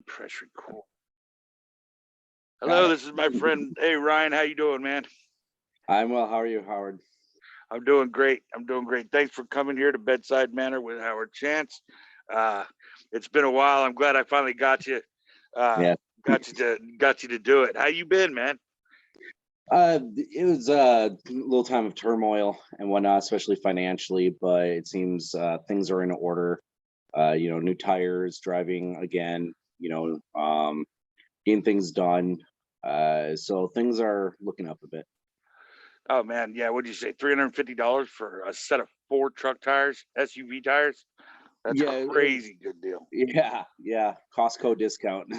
Press record. Got Hello, it. this is my friend. Hey, Ryan, how you doing, man? I'm well. How are you, Howard? I'm doing great. I'm doing great. Thanks for coming here to Bedside Manor with Howard Chance. Uh, it's been a while. I'm glad I finally got you. Uh, Yeah. got you to do it. How you been, man? It was a little time of turmoil and whatnot, especially financially, but it seems things are in order. New tires, driving again, getting things done. So things are looking up a bit. Oh man, yeah. What'd you say? $350 for a set of 4 truck tires, SUV tires? That's Yeah, crazy good deal. yeah. Costco discount.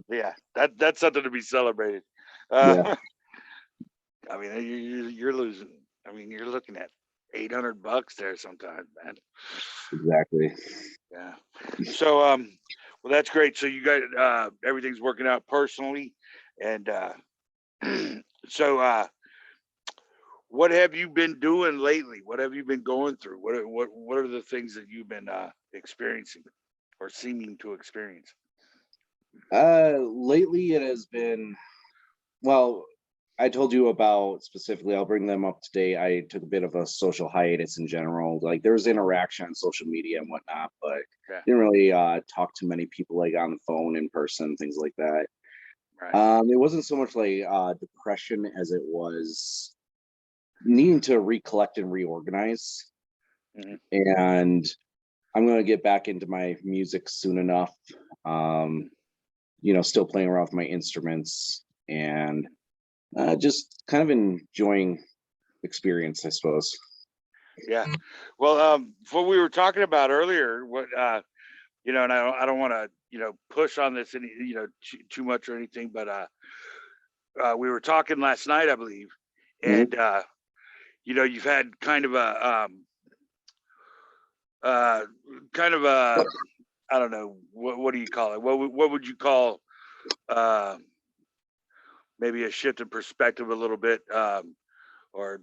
Yeah, that's something to be celebrated. Yeah, Uh, I mean, you're losing. I mean, you're looking at $800 there sometimes, man. exactly. Yeah. So, well, that's great. So you got everything's working out personally, and so what have you been doing lately? What have you been going through? What are the things that you've been experiencing or seeming to experience? Lately it has been well. I told you about specifically, I'll bring them up today. I took a bit of a social hiatus in general. Like there was interaction on social media and whatnot, but Yeah. didn't really talk to many people like on the phone, in person, things like that. Right. It wasn't so much like depression as it was needing to recollect and reorganize. Hmm. And I'm going to get back into my music soon enough. Um, Still playing around with my instruments and just kind of enjoying experience, I suppose. Yeah. Well, what we were talking about earlier, and I don't want to, push on this any, too much or anything, but we were talking last night, I believe, Hmm. and you've had uh, kind of a, I don't know, what do you call it? What would you call uh, maybe a shift in perspective a little bit, or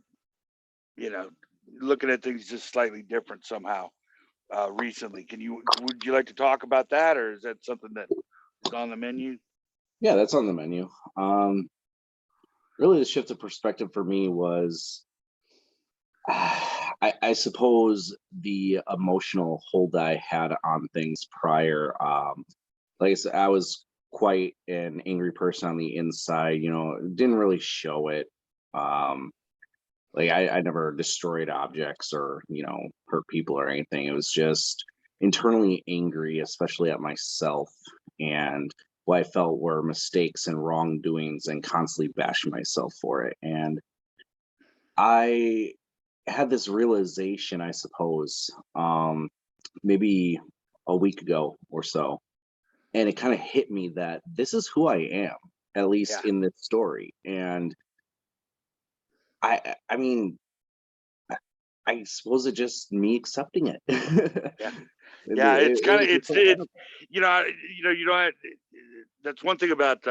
you know, looking at things just slightly different somehow recently? Would you like to talk about that, or is that something that is on the menu? Yeah, that's on the menu. Um, Really, the shift of perspective for me was, I suppose, the emotional hold I had on things prior. Like I said, I was quite an angry person on the inside. Didn't really show it. Um, like I never destroyed objects or hurt people or anything. It was just internally angry, especially at myself and what I felt were mistakes and wrongdoings, and constantly bashing myself for it. And I had this realization, I suppose, maybe a week ago or so, and it kind of hit me that this is who I am, at least Yeah, in this story. And I mean, I suppose it's just me accepting it. yeah, it, yeah. it, It's kind of it's it's so it's you don't have, that's one thing about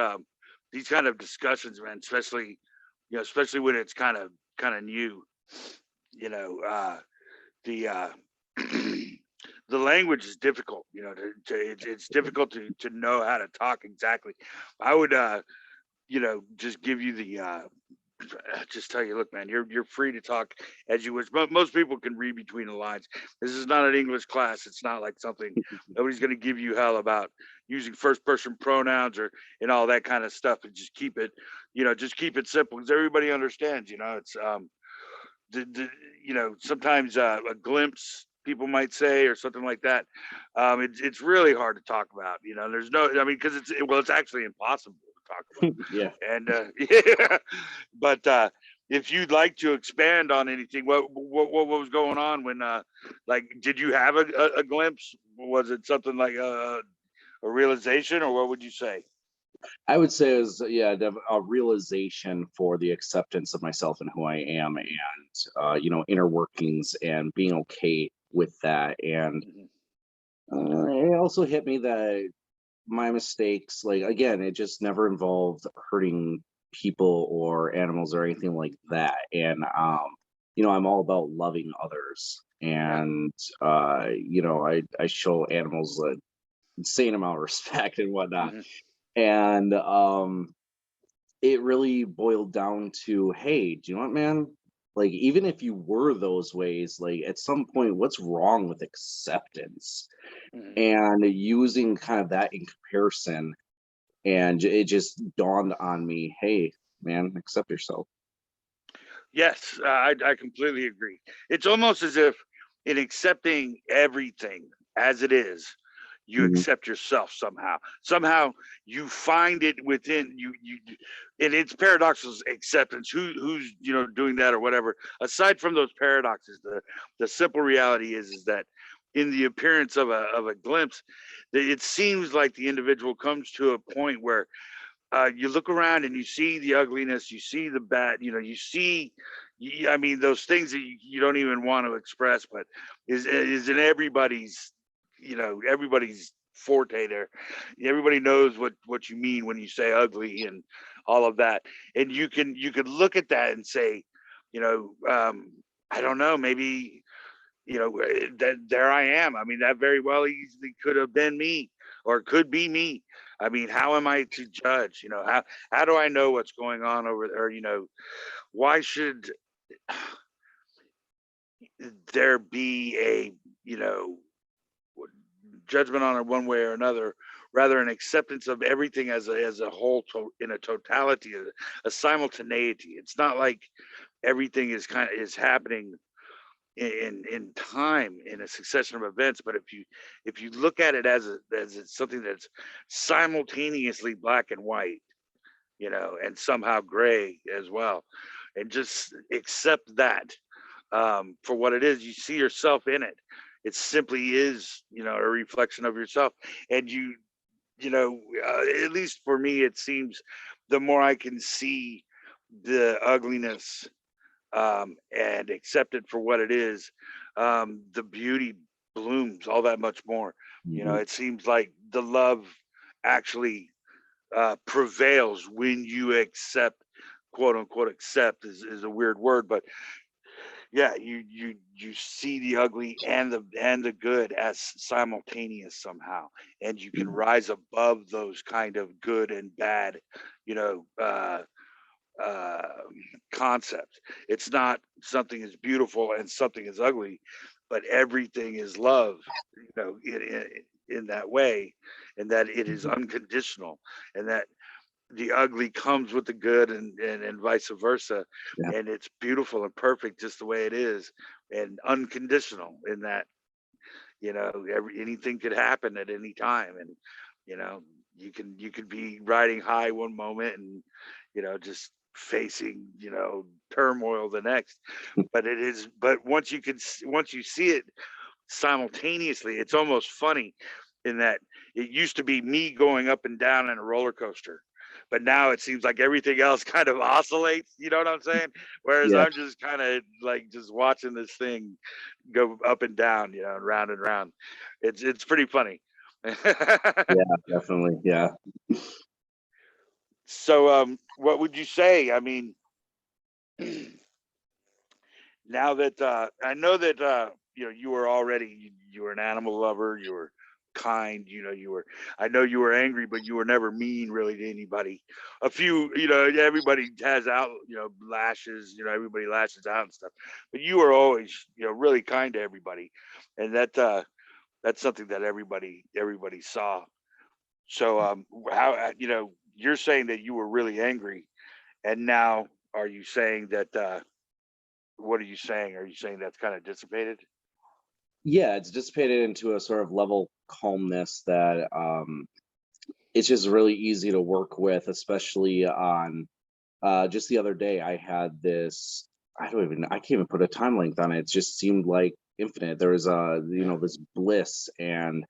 these kind of discussions, man. Especially when it's kind of new. You know, the the language is difficult. It's difficult to know how to talk exactly. I would just give you the just tell you, look, man, you're free to talk as you wish. Most people can read between the lines. This is not an English class. It's not like something nobody's going to give you hell about using first person pronouns or and all that kind of stuff. And just keep it simple because everybody understands. It's sometimes a glimpse people might say or something like that. It's really hard to talk about. There's no, I mean, because it's actually impossible to talk about. yeah. And yeah, but if you'd like to expand on anything, what was going on when like did you have a glimpse? Was it something like a realization, or what would you say? I would say is, yeah, a realization for the acceptance of myself and who I am, and inner workings, and being okay with that. And Mhm. it also hit me that my mistakes, like, again, it just never involved hurting people or animals or anything like that. And I'm all about loving others, Yeah, and I show animals that insane amount of respect and whatnot. Mhm. And it really boiled down to, hey, do you know what, man? Like, even if you were those ways, like at some point, what's wrong with acceptance? Mhm. And using kind of that in comparison, and it just dawned on me, hey, man, accept yourself. Yes, I completely agree. It's almost as if in accepting everything as it is, you Mhm. accept yourself somehow. Somehow you find it within you. And it's paradoxical acceptance. Who's doing that or whatever? Aside from those paradoxes, the simple reality is that in the appearance of a glimpse, it seems like the individual comes to a point where you look around and you see the ugliness, you see the bad, you see, I mean, those things that you don't even want to express, but is in everybody's, everybody's forte there. Everybody knows what you mean when you say ugly and all of that, and you can look at that and say, you know, um, I don't know, maybe that there I am. I mean, that very well easily could have been me or could be me. I mean, how am I to judge? How do I know what's going on over there? Why should there be a you know judgment on it one way or another? Rather, an acceptance of everything as a whole, in a totality, a simultaneity. It's not like everything is happening in time in a succession of events, but if you look at it as it's something that's simultaneously black and white, and somehow gray as well, and just accept that for what it is. You see yourself in it. It simply is, a reflection of yourself. And at least for me, it seems the more I can see the ugliness and accept it for what it is, the beauty blooms all that much more. Mhm. It seems like the love actually prevails when you accept, quote unquote, accept is a weird word, but yeah, you see the ugly and the good as simultaneous somehow, and you can rise above those kind of good and bad, you know, uh, uh, concept. It's not something is beautiful and something is ugly, but everything is love, in that way, and that it is Mhm. unconditional, and that the ugly comes with the good, and vice versa, Yeah. and it's beautiful and perfect just the way it is, and unconditional in that anything could happen at any time, and you know you could be riding high one moment and just facing turmoil the next, but once you see it simultaneously, it's almost funny in that it used to be me going up and down in a roller coaster, but now it seems like everything else kind of oscillates, you know what I'm saying? Whereas Yeah. I'm just kind of like just watching this thing go up and down, and round and round. It's pretty funny. Yeah. Definitely. Yeah. So what would you say? I mean, now that I know that you were already you were an animal lover, you were kind, I know you were angry, but you were never mean really to anybody. A few, everybody has out, lashes, everybody lashes out and stuff, but you were always really kind to everybody, and that's something that everybody saw. So how you're saying that you were really angry, and now are you saying that what are you saying? Are you saying that's kind of dissipated? Yeah. It's dissipated into a sort of level calmness that it's just really easy to work with, especially on just the other day. I had this. I can't even put a time length on it. It just seemed like infinite. There was this bliss, and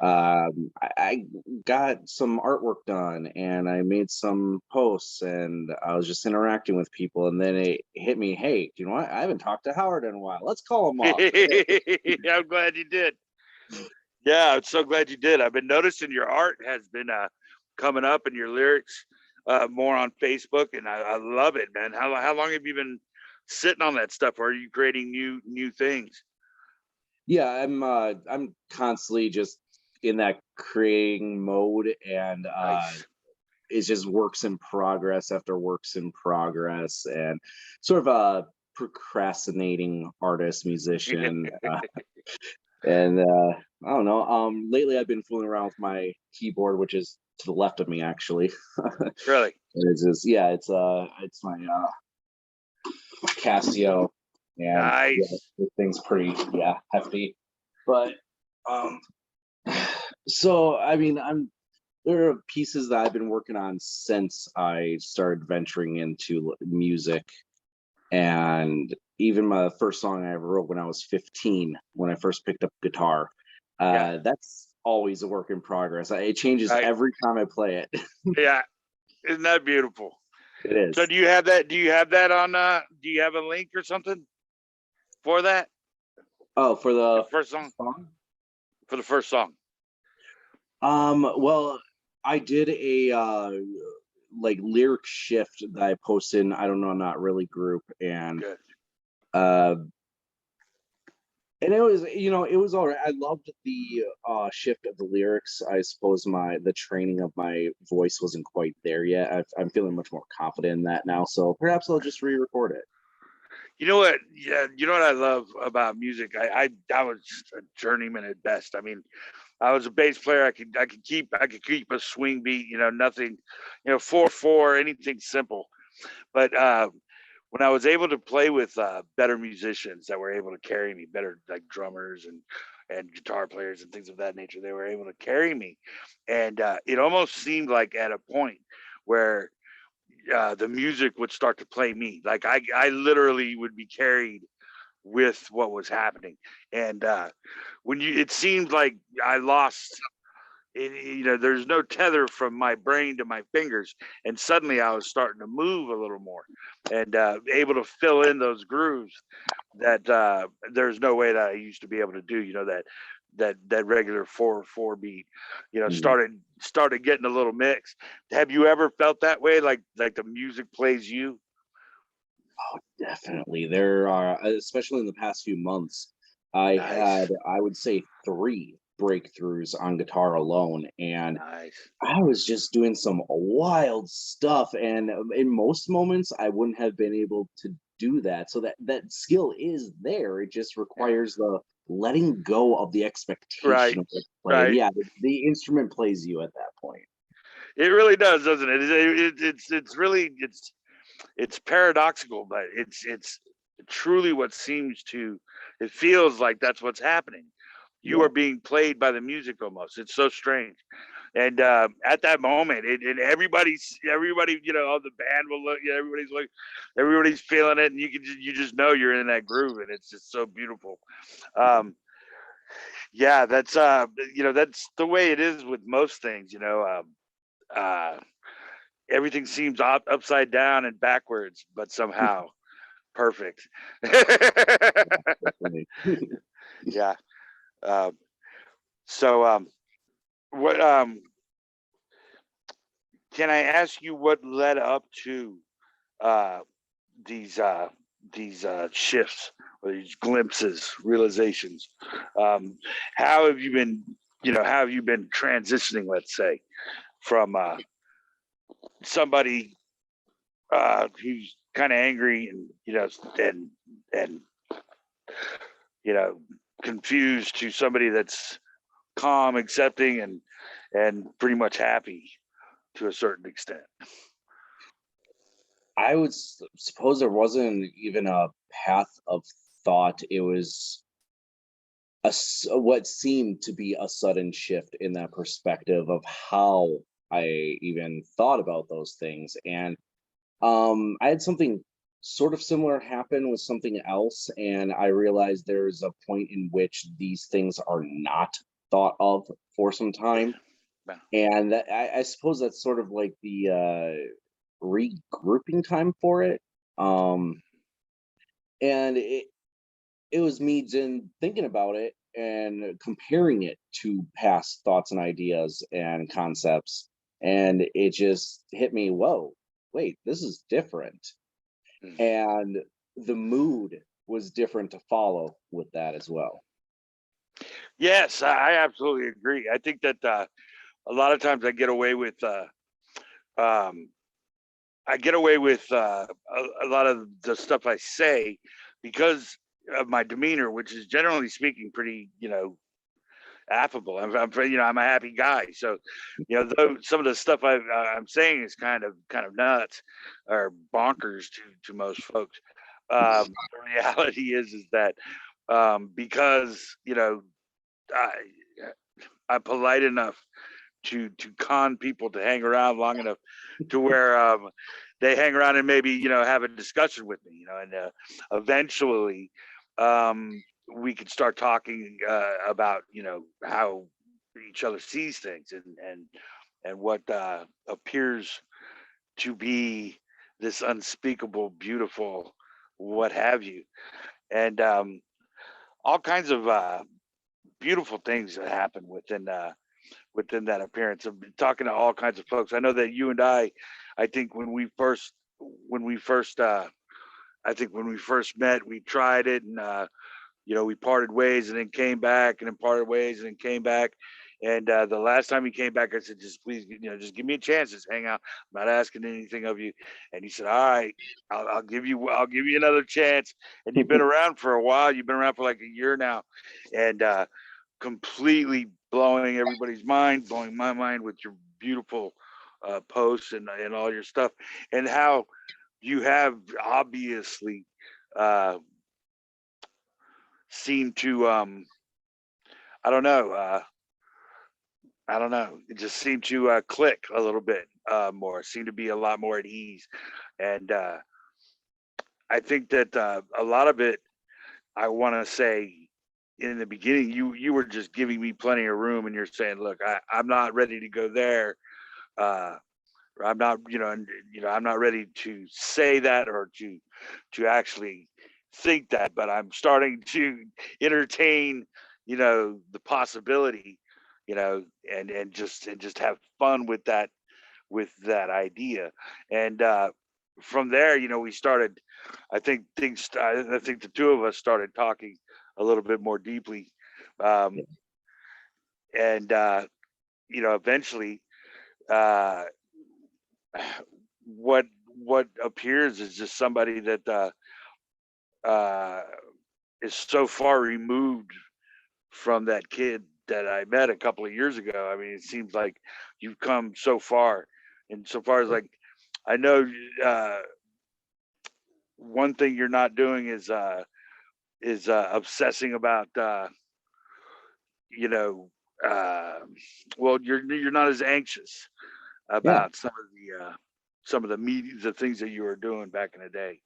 I got some artwork done, and I made some posts, and I was just interacting with people, and then it hit me, hey, you know what? I haven't talked to Howard in a while. Let's call him up. I'm glad you did. Yeah, I'm so glad you did. I've been noticing your art has been coming up and your lyrics more on Facebook, and I love it, man. How long have you been sitting on that stuff? Or are you creating new things? Yeah, I'm constantly just in that creating mode, and Nice. it's just works in progress after works in progress, and sort of a procrastinating artist musician. And I don't know. Lately I've been fooling around with my keyboard, which is to the left of me actually. Really? And it's just, yeah, it's my Casio, and yeah, Nice. this thing's pretty, yeah, hefty. But um, so I mean, there are pieces that I've been working on since I started venturing into music, and even my first song I ever wrote when I was 15, when I first picked up guitar. Yeah. That's always a work in progress. It changes Right. every time I play it. Yeah. Isn't that beautiful? It So is. do you have that? Do you have that on? Do you have a link or something for that? Oh, for Your the first song? song? For the first song? Well, I did a like lyric shift that I posted in I don't know, not really group, Good. uh and it was, it was all right. I loved the shift of the lyrics. I suppose the training of my voice wasn't quite there yet. I'm feeling much more confident in that now, so perhaps I'll just re-record it. You know what? Yeah. You know what I love about music? I was a journeyman at best. I mean, I was a bass player. I could keep a swing beat. Nothing. 4/4, anything simple. But when I was able to play with better musicians that were able to carry me, better like drummers and guitar players and things of that nature, they were able to carry me, and it almost seemed like at a point where the music would start to play me. Like I literally would be carried with what was happening, and when it seemed like I lost there's no tether from my brain to my fingers, and suddenly I was starting to move a little more, and able to fill in those grooves that there's no way that I used to be able to do. That regular 4/4 beat, Mhm. started getting a little mixed. Have you ever felt that way? Like the music plays you? Definitely. There are, especially in the past few months, I had, Nice, I would say, three breakthroughs on guitar alone, and nice. I was just doing some wild stuff. And in most moments, I wouldn't have been able to do that. So that skill is there. It just Yeah. requires the letting go of the expectation Right, of what's played. right. Yeah, the instrument plays you at that point. It really does, doesn't it? It's really it's paradoxical, but it's truly what seems to. It feels like that's what's happening. You Yeah. are being played by the music almost. It's so strange. And at that moment, and everybody, all the band will look. Everybody's feeling it, and you just know you're in that groove, and it's just so beautiful. Um, yeah, that's the way it is with most things. Uh, Everything seems upside down and backwards, but somehow perfect. Definitely. Yeah. Um, so, what can I ask you? What led up to uh, these uh, these shifts or these glimpses, realizations? Um, how have you been? How have you been transitioning? Let's say from somebody who's kind of angry and and you know confused to somebody that's calm, accepting, and pretty much happy to a certain extent. I would suppose there wasn't even a path of thought. It was what seemed to be a sudden shift in that perspective of how I even thought about those things. And I had something sort of similar happen with something else, and I realized there's a point in which these things are not thought of for some Yeah. time. Well, And I suppose that's sort of like the regrouping time for it. Um, and it was me then thinking about it and comparing it to past thoughts and ideas and concepts. And it just hit me, whoa, wait, this is different. mm, And the mood was different to follow with that as well. Yes, I absolutely agree. I think that a lot of times um, I get away with a lot of the stuff I say because of my demeanor, which is generally speaking pretty, affable. I'm a happy guy. So, though some of the stuff I'm saying is kind of nuts or bonkers to most folks. The reality is that because I, I'm polite enough to con people to hang around long enough to where they hang around and maybe have a discussion with me, and eventually we could start talking about how each other sees things and what appears to be this unspeakable, beautiful, what have you, and all kinds of beautiful things that happen within that appearance. I've been talking to all kinds of folks. I know that you and I think when we first met, we tried it and we parted ways and then came back and then parted ways and then came back. And the last time he came back, I said, just please, just give me a chance, just hang out. I'm not asking anything of you. And he said, all right, I'll give you another chance. And you've been around for a while. You've been around for like a year now, and completely blowing everybody's mind, blowing my mind with your beautiful posts and all your stuff, and how you have obviously uh, seemed to I don't know I don't know, it just seemed to click a little bit more, seemed to be a lot more at ease, and I think that a lot of it, I want to say, in the beginning, you were just giving me plenty of room, and you're saying, look, I'm not ready to go there. uh I'm not, I'm not ready to say that or to actually think that, but I'm starting to entertain, the possibility, and just have fun with that idea. And from there, we started. I think the two of us started talking a little bit more deeply, um, and eventually, uh, what appears is just somebody that uh, is so far removed from that kid that I met a couple of years ago. I mean, it seems like you've come so far, and so far as like I know, uh, one thing you're not doing is obsessing about you know uh, well, you're not as anxious Yeah. about some of the the things that you were doing back in the day.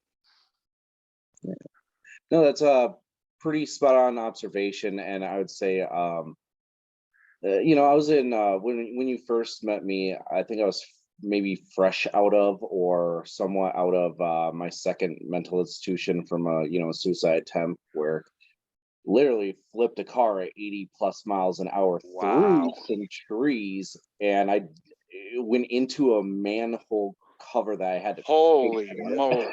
No, that's a pretty spot on observation, and I would say, I was in when you first met me. I think I was maybe fresh out of or somewhat out of my second mental institution from a suicide attempt where literally flipped a car at 80 plus miles an hour through Wow. some trees, and I went into a manhole cover that I had to pick Holy moly.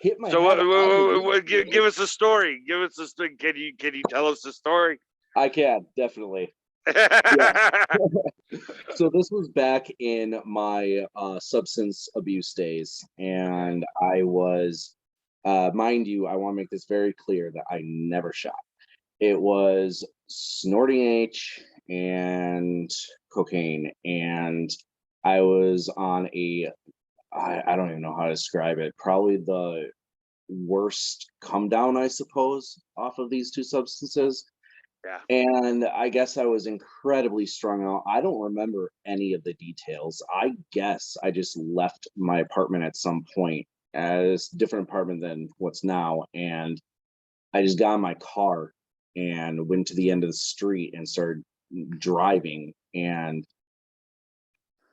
hit my So head on the give us a story. Give us a story. Can you tell us the story? I can definitely. Yeah. So this was back in my substance abuse days, Okay. and I was, mind you, I want to make this very clear that I never shot. It was snorting H and cocaine, and I was on I don't even know how to describe it. Probably the worst come down, I suppose, off of these two substances. Yeah. And I guess I was incredibly strung out. I don't remember any of the details. I guess I just left my apartment at some point as a different apartment than what's now. And I just got in my car and went to the end of the street and started driving. And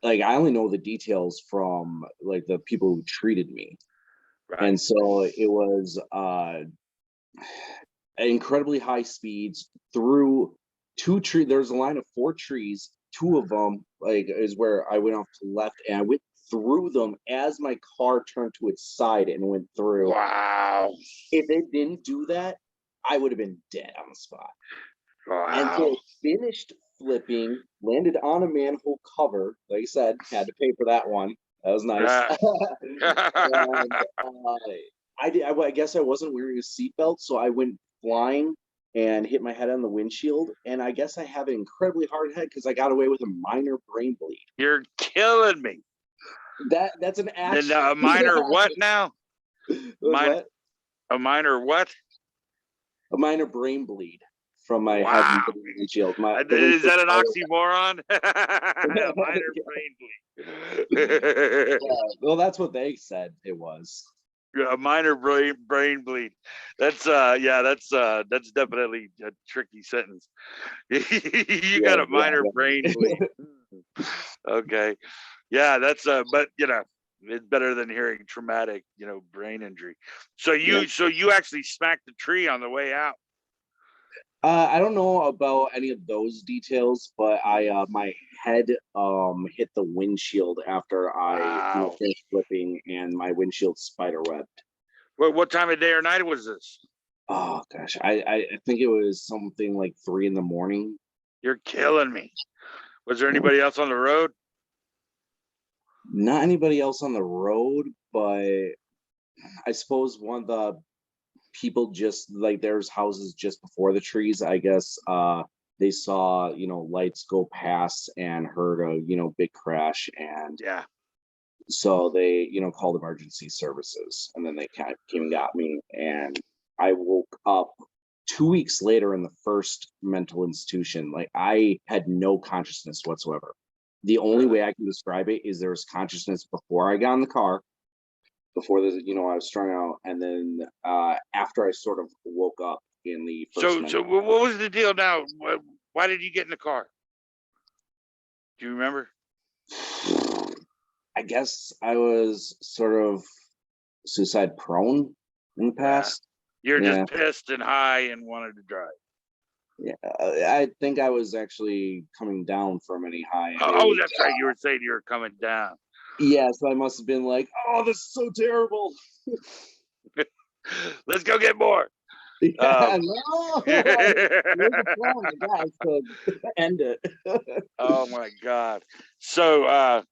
like I only know the details from like the people who treated me. Right. And so it was incredibly high speeds through two trees. There's a line of four trees. Two of them like is where I went off to the left, and I went through them as my car turned to its side and went through. Wow. If it didn't do that, I would have been dead on the spot. And so Wow. it finished flipping, landed on a manhole cover. Like I said, had to pay for that one. That was nice. Uh, And I guess I wasn't wearing a seatbelt, so I went flying and hit my head on the windshield. And I guess I have an incredibly hard head because I got away with a minor brain bleed. You're killing me. That's an Then action. a minor what now? What? A minor what? A minor brain bleed from my head Wow. into the windshield. The Is windshield that an spiral. oxymoron? A minor brain bleed. Yeah, well, that's what they said it was. A minor brain bleed. That's that's definitely a tricky sentence. You got Yeah, a minor brain yeah. bleed. Okay. Yeah, that's but it's better than hearing traumatic, brain injury. So Yeah. you actually smacked the tree on the way out. I don't know about any of those details, but I my head hit the windshield after I Wow. finished flipping and my windshield spider webbed. What time of day or night was this? Oh gosh, I think it was something like 3 in the morning. You're killing me. Was there anybody else on the road? Not anybody else on the road, but I suppose one of the people just like there's houses just before the trees. I guess they saw lights go past and heard a big crash, and Yeah. so they called emergency services, and then they came and got me, and I woke up 2 weeks later in the first mental institution. Like, I had no consciousness whatsoever. The only way I can describe it is there was consciousness before I got in the car, before I was strung out, and then after I sort of woke up in the first So what was the deal now? Why did you get in the car? Do you remember? I guess I was sort of suicide prone in the Yeah. past. You're Yeah. just pissed and high and wanted to drive. Yeah, I think I was actually coming down from any high. Oh, that's right. You were saying you were coming down. Yeah, so I must have been like, "Oh, this is so terrible." Let's go get more. Yeah, no, here's the plan, guys, to end it. Oh my God. So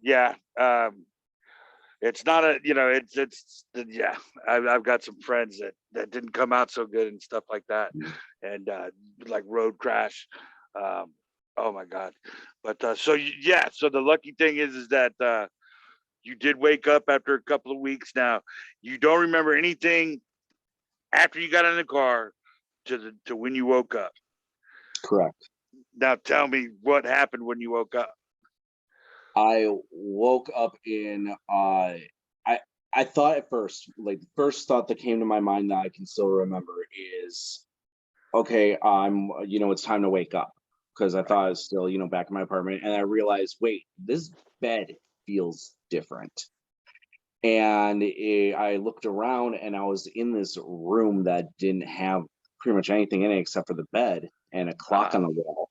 yeah, it's not a it's yeah. I've got some friends that didn't come out so good and stuff like that, and like road crash. Oh my God. But so yeah, so the lucky thing is that you did wake up after a couple of weeks. Now you don't remember anything after you got in the car to when you woke up. Correct. Now tell me what happened when you woke up. I woke up in I thought at first, like, the first thought that came to my mind that I can still remember is, okay, it's time to wake up, because I thought I was still, back in my apartment, and I realized, wait, this bed feels different. And I looked around, and I was in this room that didn't have pretty much anything in it except for the bed and a clock on the wall.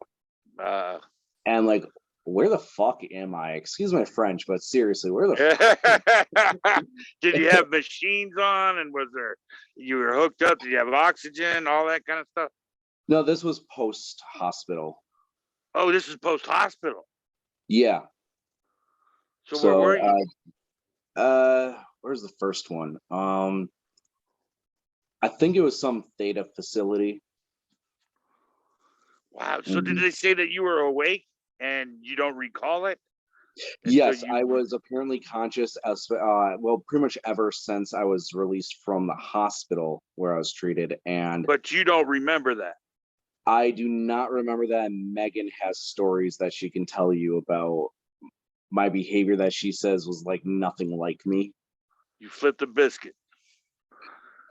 Uh, And, like, where the fuck am I? Excuse my French, but seriously, where the did you have machines on, and you were hooked up? Did you have oxygen, all that kind of stuff? No, this was post hospital. Oh, this is post hospital. Yeah. So where were you? Where's the first one? I think it was some theta facility. Wow. So did they say that you were awake and you don't recall it? Yes, I was apparently conscious as pretty much ever since I was released from the hospital where I was treated, and But you don't remember that. I do not remember that. Megan has stories that she can tell you about my behavior that she says was like nothing like me. You flipped a biscuit.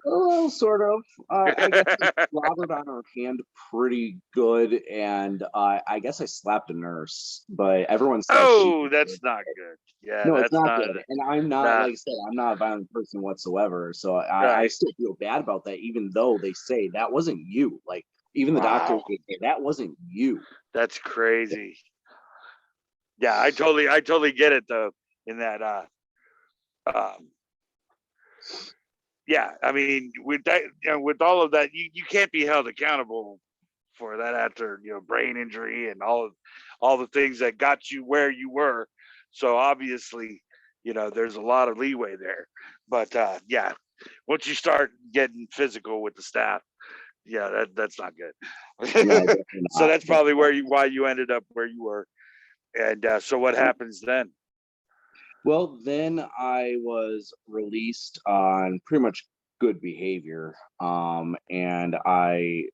Well, sort of. I guess I slobbered on her hand pretty good, and I guess I slapped a nurse. But everyone says Oh, that's not good. Yeah, no, it's that's not not. good. And I'm not, Nah, like I said, I'm not a violent person whatsoever. So I right. still feel bad about that, even though they say that wasn't you. Like, even the doctors Wow, would say that wasn't you. that's crazy. Yeah, I totally get it though. In that, um, yeah, I mean, with that, with all of that, you can't be held accountable for that after, brain injury and all the things that got you where you were. So obviously, there's a lot of leeway there. But yeah, once you start getting physical with the staff, yeah, that's not good. No, definitely So not. that's probably why you ended up where you were. And so what happens then? Well, then I was released on pretty much good behavior. And I,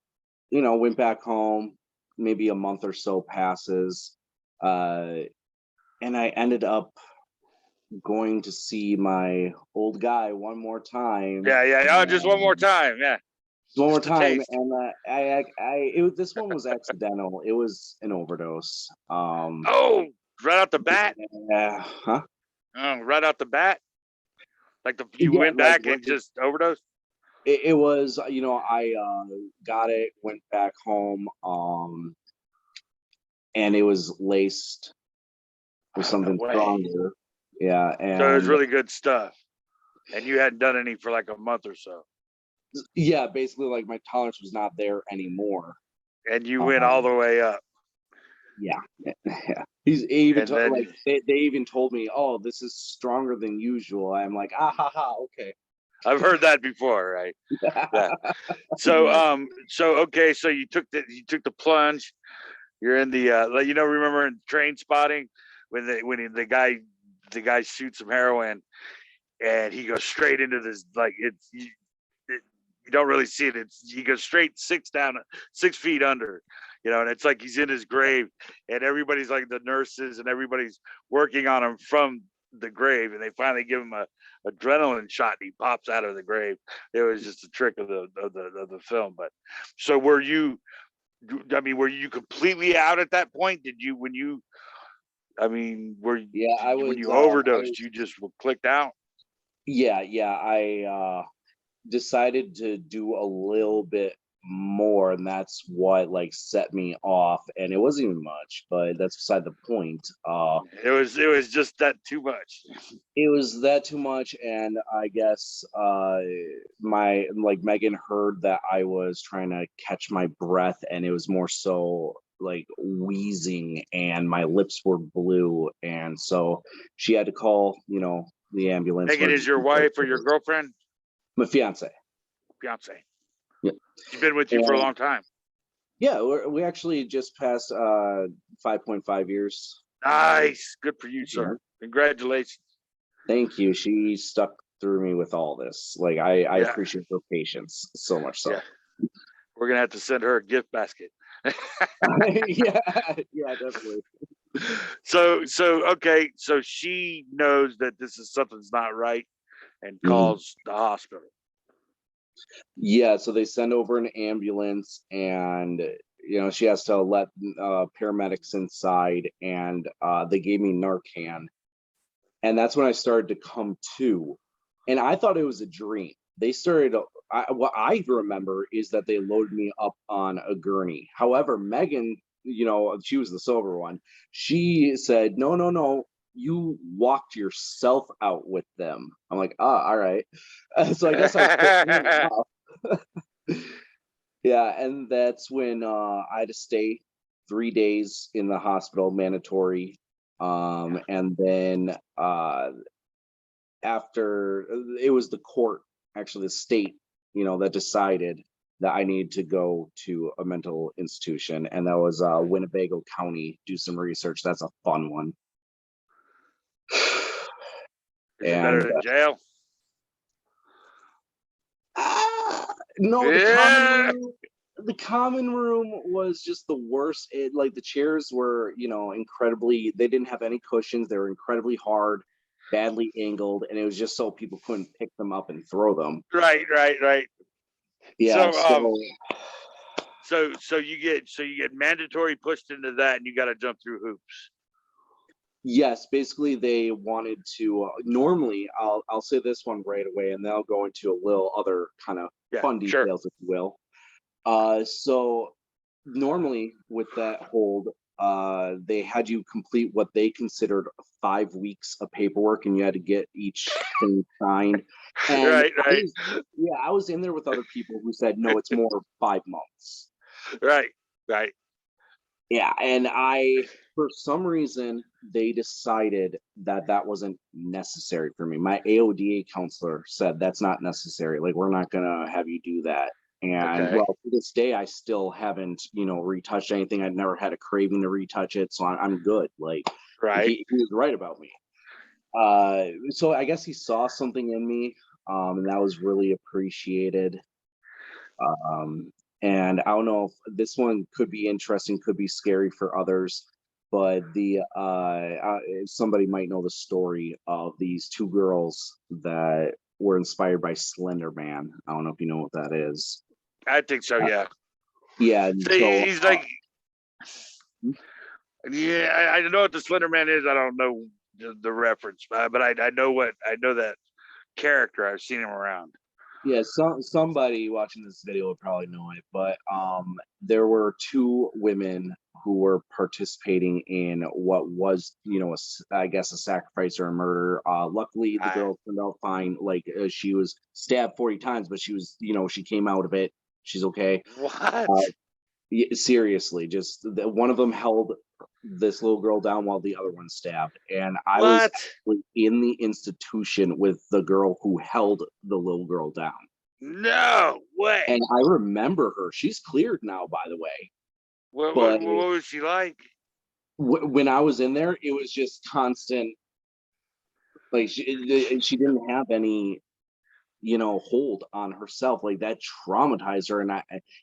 went back home. Maybe a month or so passes. Uh, and I ended up going to see my old guy one more time. Yeah. Oh, just one more time. Yeah. One more Just a time, taste. and this one was accidental. It was an overdose. Oh, right out the bat. Yeah, huh? Oh, right out the bat. Like you Yeah, went back and just overdosed. it was, I got it, went back home, and it was laced with Oh, no something way. stronger. Yeah, So it was and really good stuff. And you hadn't done any for like a month or so. yeah, basically, like my tolerance was not there anymore. And you went all the way up. Yeah, yeah. He even And then like they even told me, "Oh, this is stronger than usual." I'm like, "Ah ha ha, okay." I've heard that before, right? Yeah. So okay, so you took the plunge. You're in the remember in Train Spotting when the guy shoots some heroin and he goes straight into this, like you don't really see it. He goes straight 6 feet under, and it's like he's in his grave, and everybody's like the nurses and everybody's working on him from the grave, and they finally give him a adrenaline shot, and he pops out of the grave. It was just a trick of the film. But so were you? I mean, were you completely out at that point? Did you when you? I mean, Yeah, I when was. you overdosed, you just clicked out? Yeah. I decided to do a little bit more, and that's what like set me off. And it wasn't even much, but that's beside the point. It was just that too much. It was that too much, and I guess my like Megan heard that I was trying to catch my breath, and it was more so like wheezing, and my lips were blue, and so she had to call, the ambulance. Megan is your wife or your girlfriend? My fiance. Fiance. Yeah. She's been with you for a long time. Yeah, we actually just passed 5.5 years. Nice. Good for you, sir. Congratulations. Thank you. She stuck through me with all this. Like I appreciate her patience so much so. Yeah. We're gonna have to send her a gift basket. yeah, definitely. So okay, so she knows that this is something's not right and calls the hospital. Yeah, so they send over an ambulance, and she has to let paramedics inside, and they gave me Narcan, and that's when I started to come to, and I thought it was a dream. They started. What I remember is that they loaded me up on a gurney. However, Megan, she was the sober one. She said, "No, no, no. You walked yourself out with them." I'm like, all right. So I guess I was off. Yeah, and that's when I had to stay 3 days in the hospital, mandatory. And then after it was the court, actually the state, that decided that I needed to go to a mental institution, and that was Winnebago County. Do some research. That's a fun one. Is it better than jail? No, Yeah. the common room was just the worst. Like the chairs were, incredibly. They didn't have any cushions. They were incredibly hard, badly angled, and it was just so people couldn't pick them up and throw them. Right. Yeah. So you get mandatory pushed into that, and you got to jump through hoops. Yes, basically they wanted to. Normally, I'll say this one right away, and then I'll go into a little other kind of fun details, if you will. So normally with that hold, they had you complete what they considered 5 weeks of paperwork, and you had to get each thing signed. And Right. I was in there with other people who said, no, it's more 5 months. Right. Right. Yeah, and for some reason, they decided that that wasn't necessary for me. My AODA counselor said that's not necessary. Like, we're not gonna have you do that. And Okay. well, to this day, I still haven't, retouched anything. I've never had a craving to retouch it, so I'm good. Like, Right. he was right about me. So I guess he saw something in me, and that was really appreciated. Um, and I don't know if this one could be interesting, could be scary for others, but somebody might know the story of these two girls that were inspired by Slender Man. I don't know if you know what that is. I think so. Uh, Yeah. yeah, and So so he's like, yeah, I know what the Slender Man is. I don't know the reference, but I know that character. I've seen him around. yeah, somebody watching this video would probably know it, but there were two women who were participating in what was, I guess, a sacrifice or a murder. Luckily, the I girl turned out fine. Like, she was stabbed 40 times, but she was, she came out of it. She's okay. what? Uh, yeah, seriously, just one of them held this little girl down while the other one stabbed, and I was What? actually in the institution with the girl who held the little girl down. No And way. I remember her. She's cleared now, by the way. What But was she like? when I was in there, it was just constant. Like, she didn't have any, hold on herself. Like, that traumatized her. And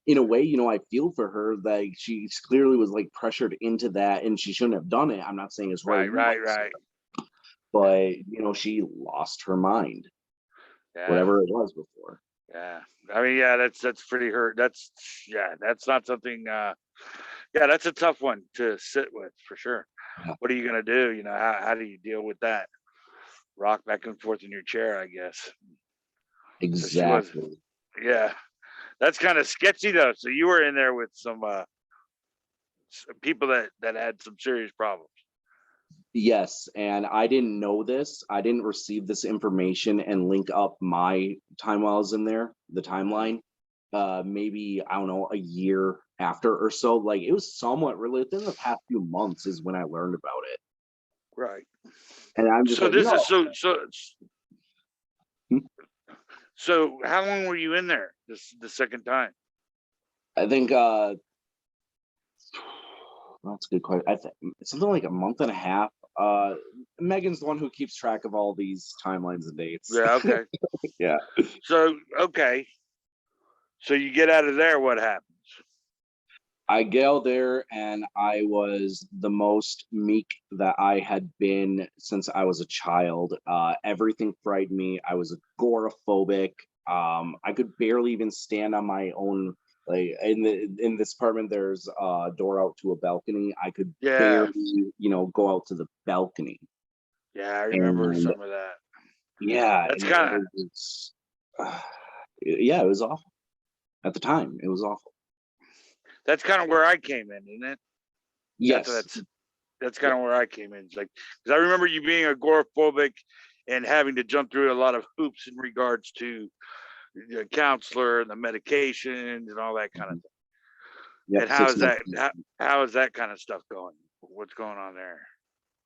in a way, I feel for her. Like, she clearly was like pressured into that, and she shouldn't have done it. I'm not saying it's right or wrong, Right. but she lost her mind, Yeah. whatever it was before. Yeah. I mean, yeah, that's pretty hurt. That's not something. Yeah, that's a tough one to sit with for sure. Yeah, What are you gonna do? How do you deal with that? Rock back and forth in your chair, I guess. So she was, exactly. yeah. That's kind of sketchy though. So you were in there with some people that had some serious problems. Yes, and I didn't know this. I didn't receive this information and link up my time while I was in there, the Mhm. timeline. Maybe, I don't know, a year after or so. Like, it was somewhat really within the past few months is when I learned about it. Right. And I'm just So like, this no. is so how long were you in there this the second time? I think that's a good question. I think something like a month and a half. Megan's the one who keeps track of all these timelines and dates. Yeah, okay. Yeah. So okay. So you get out of there, what happens? I get out there and I was the most meek that I had been since I was a child. Everything frightened me. I was agoraphobic. I could barely even stand on my own. Like, in this apartment, there's a door out to a balcony. I could Yeah. barely, go out to the balcony. Yeah, I remember And some of that. yeah, That's and it kind of was, yeah, it was awful at the time. It was awful. where I came in, isn't it? That's Yes. that's Yeah. kind of where I came in. It's like, because I remember you being agoraphobic and having to jump through a lot of hoops in regards to the counselor and the medications and all that kind of thing. Yep. And how is 6 months. how is that kind of stuff going? What's going on there?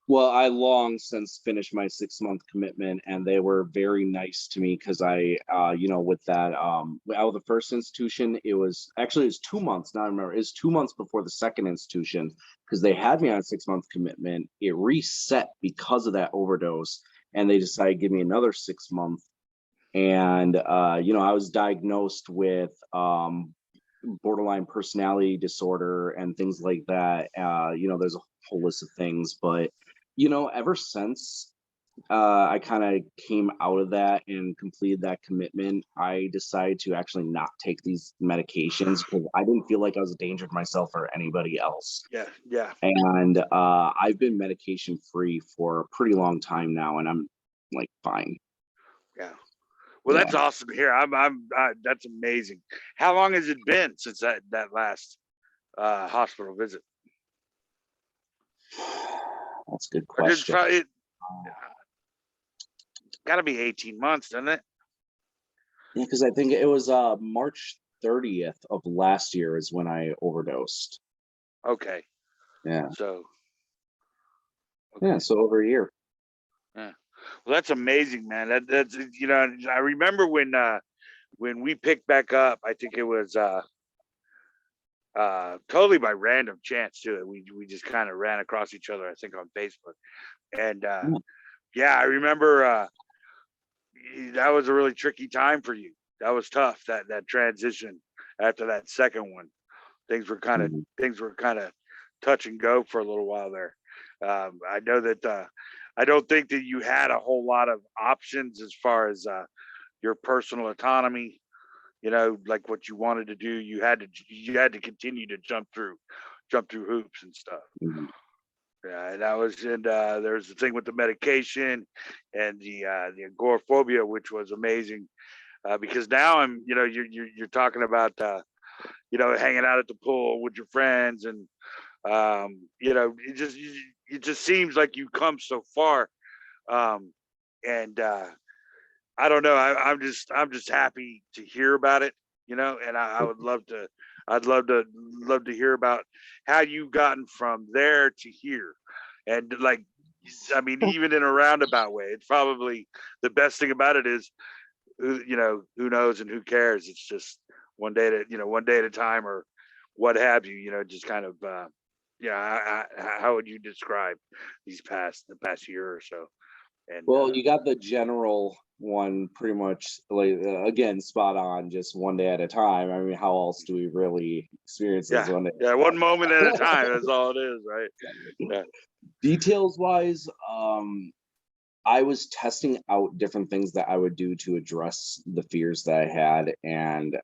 Well, I long since finished my 6 month commitment, and they were very nice to me because with that, out of the first institution, it was 2 months. Now I remember, it was 2 months before the second institution because they had me on a 6 month commitment. It reset because of that overdose, and they decided to give me another 6 month. And I was diagnosed with borderline personality disorder and things like that. There's a whole list of things, but ever since I kind of came out of that and completed that commitment, I decided to actually not take these medications because I didn't feel like I was a danger to myself or anybody else. Yeah, And I've been medication free for a pretty long time now, and I'm like fine. yeah. Well, Yeah. that's awesome to hear. That's amazing. How long has it been since that last hospital visit? That's a good Or did question. it got to be 18 months, doesn't it? Yeah, because I think it was March 30th of last year is when I overdosed. Okay. Yeah. So, Yeah. okay. So over a year. Yeah. Well, that's amazing, man. That's, you know, I remember when we picked back up, I think it was totally by random chance too. We just kind of ran across each other, I think, on Facebook. And Yeah. yeah, I remember that was a really tricky time for you. That was tough, that transition after that second one. Things were kind of Mhm. things were kind of touch and go for a little while there. I know that I don't think that you had a whole lot of options as far as your personal autonomy. You know, like what you wanted to do, you had to continue to jump through hoops and stuff. Mhm. Yeah, and that was and there's the thing with the medication and the agoraphobia, which was amazing because now I'm, you know, you're talking about you know, hanging out at the pool with your friends and you know, it just seems like you come so far. Um, and I don't know. I'm just happy to hear about it, you know, and I would love to love to hear about how you gotten from there to here. And like I mean, even in a roundabout way, it's probably the best thing about it is you know, who knows and who cares. It's just one day at you know, one day at a time or what have you, you know, just kind of yeah, how would you describe the past year or so? And Well, you got the general one pretty much like again spot on, just one day at a time. I mean, how else do we really experience this yeah, one day yeah, at one moment at a time. That's all it is, right? a time? Yeah, Details wise, I was testing out different things that I would do to address the fears that I had, and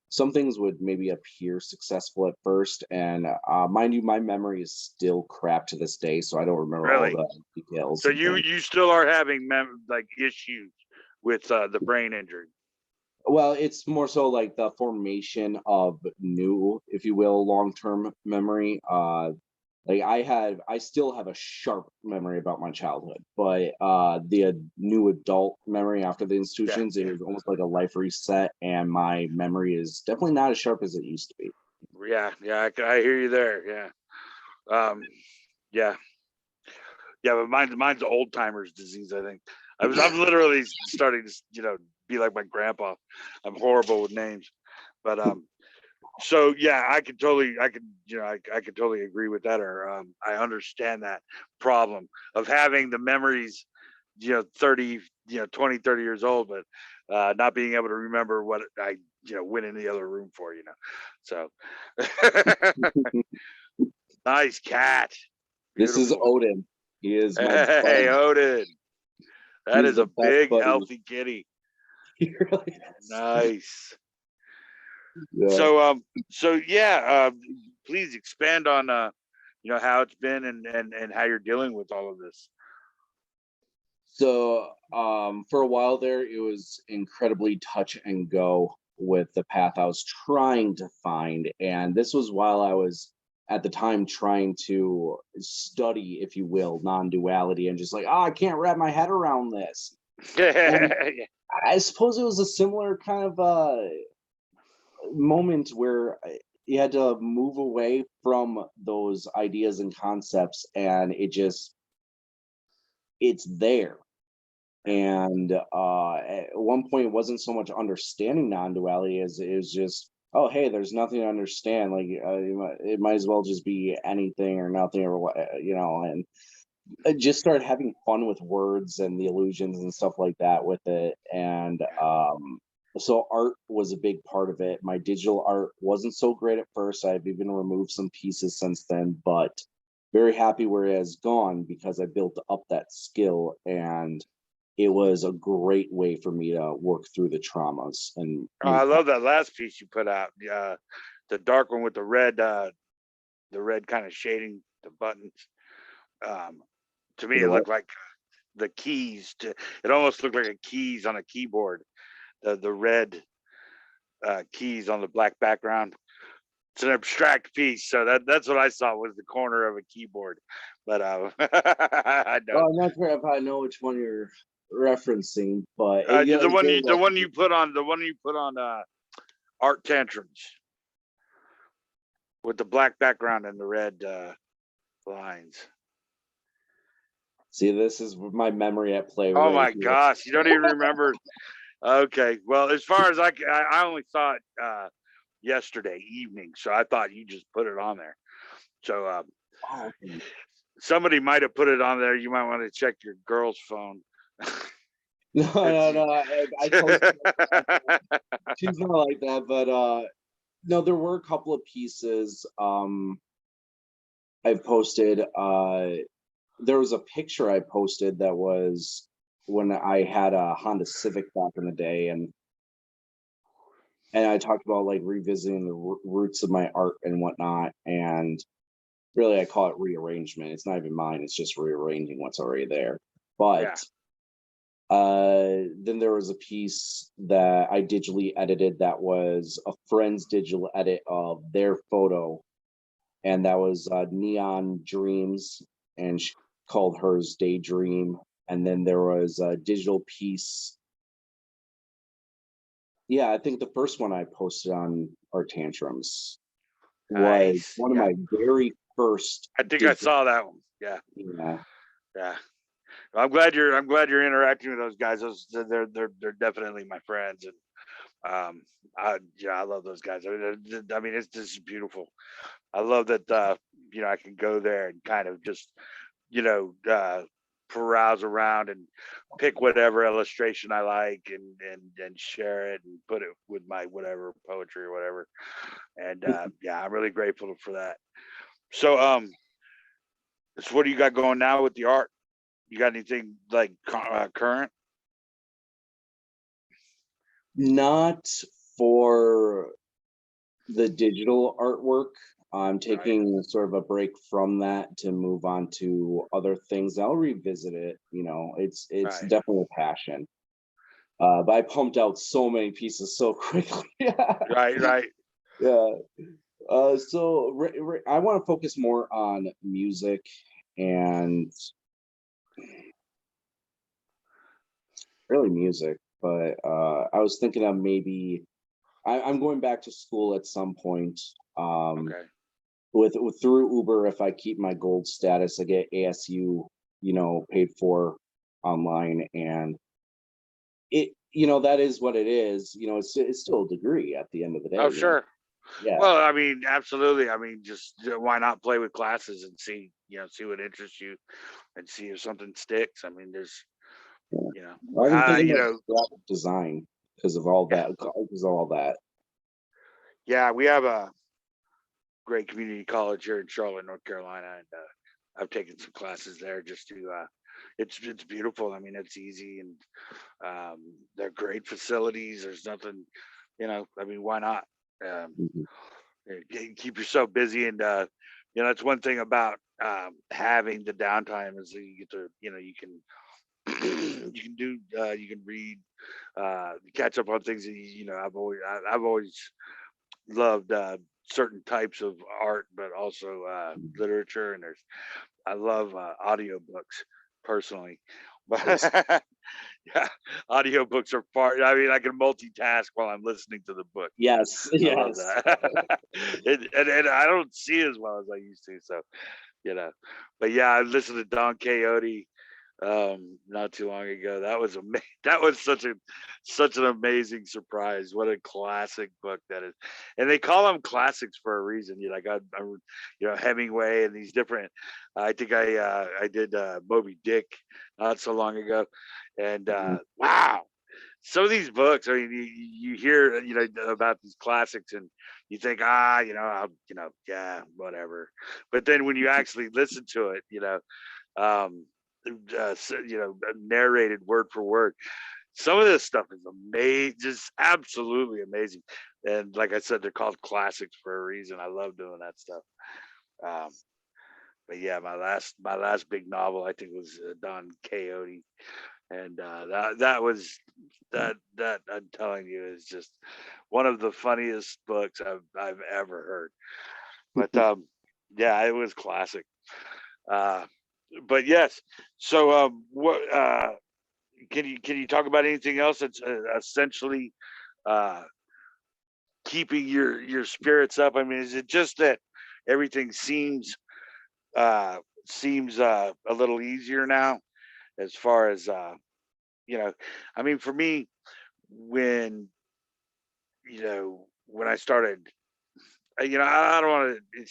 some things would maybe appear successful at first. And mind you, my memory is still crap to this day, so I don't remember all really. the details So and things. you still are having like issues with the brain injury. Well, it's more so like the formation of new, if you will, long-term memory. Like I still have a sharp memory about my childhood, but the new adult memory after the Yeah, institutions, it was almost like a life reset, and my memory is definitely not as sharp as it used to be. yeah, yeah. I hear you there. Yeah, yeah, yeah. But mine's the old timers disease. I think I'm literally starting to you know be like my grandpa. I'm horrible with names, but so yeah, I could you know I could totally agree with that or I understand that problem of having the memories, you know, 30, you know, 20, 30 years old, but not being able to remember what I, you know, went in the other room for, you know. So nice cat. This is Beautiful. Odin. He is my Hey, buddy. Odin. He That is is the a best big, buddy. healthy kitty. He really is. Nice. Yeah. So yeah, please expand on you know, how it's been and how you're dealing with all of this. So for a while there, it was incredibly touch and go with the path I was trying to find. And this was while I was at the time trying to study, if you will, non-duality and just like, oh, I can't wrap my head around this. And Yeah. I suppose it was a similar kind of moment where you had to move away from those ideas and concepts, and it's there. And at one point, it wasn't so much understanding non-duality as it was just, oh, hey, there's nothing to understand. Like it might as well just be anything or nothing or what, you know. And I just started having fun with words and the illusions and stuff like that with it. And so art was a big part of it. My digital art wasn't so great at first. I've even removed some pieces since then, but very happy where it has gone because I built up that skill, and it was a great way for me to work through the traumas and Oh, I move love that last piece you put out. The dark one with the red kind of shading the buttons. Um, to me, it past. looked like the keys to. It almost looked like a keys on a keyboard. The red keys on the black background. It's an abstract piece, so that's what I saw was the corner of a keyboard. But I know Well, I'm not sure if I know which one you're referencing, but yeah, it's very the well. one you put on, the one you put on, the one you put on art tantrums. with the black background and the red lines. See, this is my memory at play Oh right my here. gosh, you don't even remember. Okay, well, as far as I only saw it yesterday evening, so I thought you just put it on there. So Oh, somebody might have put it on there. You might want to check your girl's phone. no. I posted she's not like that, but no, there were a couple of pieces I've posted. There was a picture I posted that was when I had a Honda Civic back in the day, and I talked about like revisiting the roots of my art and whatnot, and really I call it rearrangement. It's not even mine, it's just rearranging what's already there. Yeah. But then there was a piece that I digitally edited that was a friend's digital edit of their photo, and that was Neon Dreams, and she called hers Daydream. And then there was a digital piece. Yeah, I think the first one I posted on Art Tantrums was Nice. one of Yeah. my very first. I think I saw that one. Yeah. Yeah. Yeah. Well, I'm glad you're interacting with those guys. They're definitely my friends, and I love those guys. I mean, it's just beautiful. I love that I can go there and kind of just peruse around and pick whatever illustration I like and share it and put it with my whatever poetry or whatever. And I'm really grateful for that. So so what do you got going now with the art? You got anything like current? Not for the digital artwork. I'm Right. taking sort of a break from that to move on to other things. I'll revisit it. It's Right. definitely a passion. But I pumped out so many pieces so quickly. Right. Yeah. So I want to focus more on music and really music. But I was thinking of maybe I'm going back to school at some point. Okay. With through Uber, if I keep my gold status, I get ASU, paid for online, and that is what it is. It's still a degree at the end of the Oh, day. sure. Yeah. Well, I mean, absolutely. I mean, just why not play with classes and see what interests you and see if something sticks. I mean, there's, I've been thinking you about know, graphic design because of all yeah, that. Because of all that. yeah, we have a great community college here in Charlotte, North Carolina, and I've taken some classes there just to. It's beautiful. I mean, it's easy, and they're great facilities. There's nothing, I mean, why not? Um, Mhm. keep yourself busy, and that's one thing about having the downtime is that you get to, you can you can read, catch up on things that I've always loved certain types of art, but also literature, and I love audiobooks personally. Nice. But yeah, audiobooks are far. I mean, I can multitask while I'm listening to the book. Yes. I love Yes. that. And I don't see as well as I used to. So, you know, but yeah, I listened to Don Quixote not too long ago. That was amazing. That was such an amazing surprise. What a classic book that is. And they call them classics for a reason. Like Hemingway and these different. I think I did Moby Dick not so long ago, and Mhm. wow, some of these books. I mean, you hear about these classics, and you think yeah, whatever. But then when you actually listen to it, um, narrated word for word. Some of this stuff is amazing, just absolutely amazing. And like I said, they're called classics for a reason. I love doing that stuff. Um, but yeah, my last big novel I think was Don Quixote, and that was that I'm telling you is just one of the funniest books I've ever heard. But yeah, it was classic. Uh, but yes, so what can you talk about anything else that's essentially uh keeping your spirits up? I mean, is it just that everything seems a little easier now, as far as I mean, for me, when when I started, I don't want to.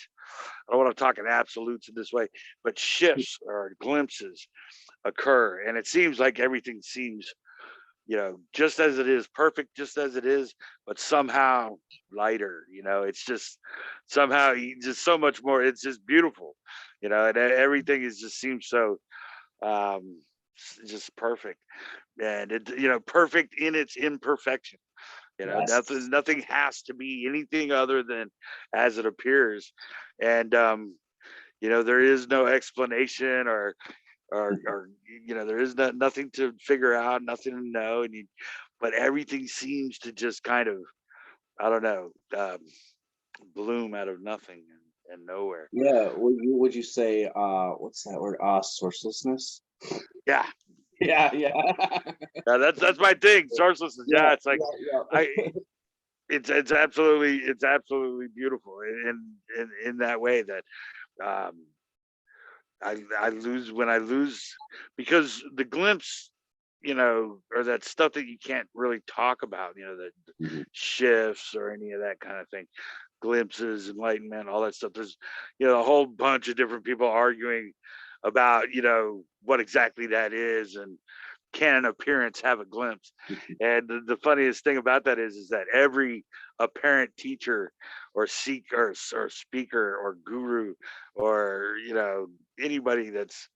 I don't want to talk in absolutes in this way, but shifts or glimpses occur, and it seems like everything seems, just as it is, perfect, just as it is, but somehow lighter. It's just somehow just so much more. It's just beautiful, and everything is just seems so just perfect, and perfect in its imperfection. Yes. Nothing has to be anything other than as it appears, and there is no explanation, or there is nothing to figure out, nothing to know, but everything seems to just kind of, I don't know, bloom out of nothing and nowhere. Yeah. Would you say what's that word? Sourcelessness? Yeah, Yeah, yeah. yeah, that's my thing. Sourcelessness. Yeah, Yeah, it's like yeah, I. It's absolutely beautiful in that way that um I lose when I lose, because the glimpse, or that stuff that you can't really talk about, that yeah. shifts or any of that kind of thing, glimpses, enlightenment, all that stuff. There's, a whole bunch of different people arguing about, what exactly that is, and can an appearance have a glimpse? And the funniest thing about that is that every apparent teacher or seeker or speaker or guru, or anybody that's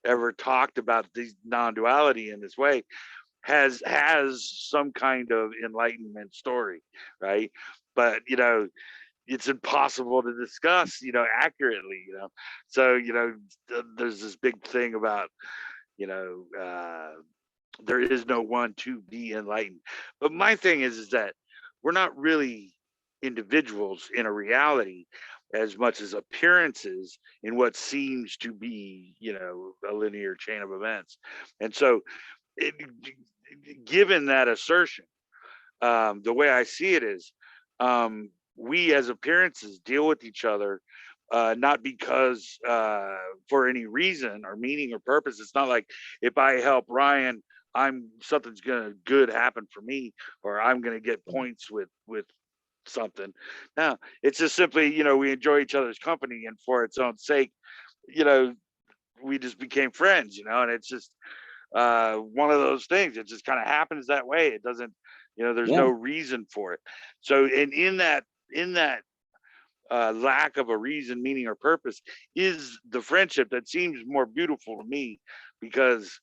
ever talked about these non-duality in this way has some kind of enlightenment story, right? But it's impossible to discuss, accurately, so there's this big thing about, you know uh there is no one to be enlightened. But my thing is that we're not really individuals in a reality, as much as appearances in what seems to be, a linear chain of events. And so, it, given that assertion, the way I see it is, we as appearances deal with each other, not because for any reason or meaning or purpose. It's not like if I help Ryan, something's gonna good happen for me, or I'm gonna get points with something. No, it's just simply, we enjoy each other's company, and for its own sake, you know, we just became friends, and it's just one of those things. It just kind of happens that way. It doesn't, there's Yeah. no reason for it. So, and in that lack of a reason, meaning, or purpose is the friendship that seems more beautiful to me, because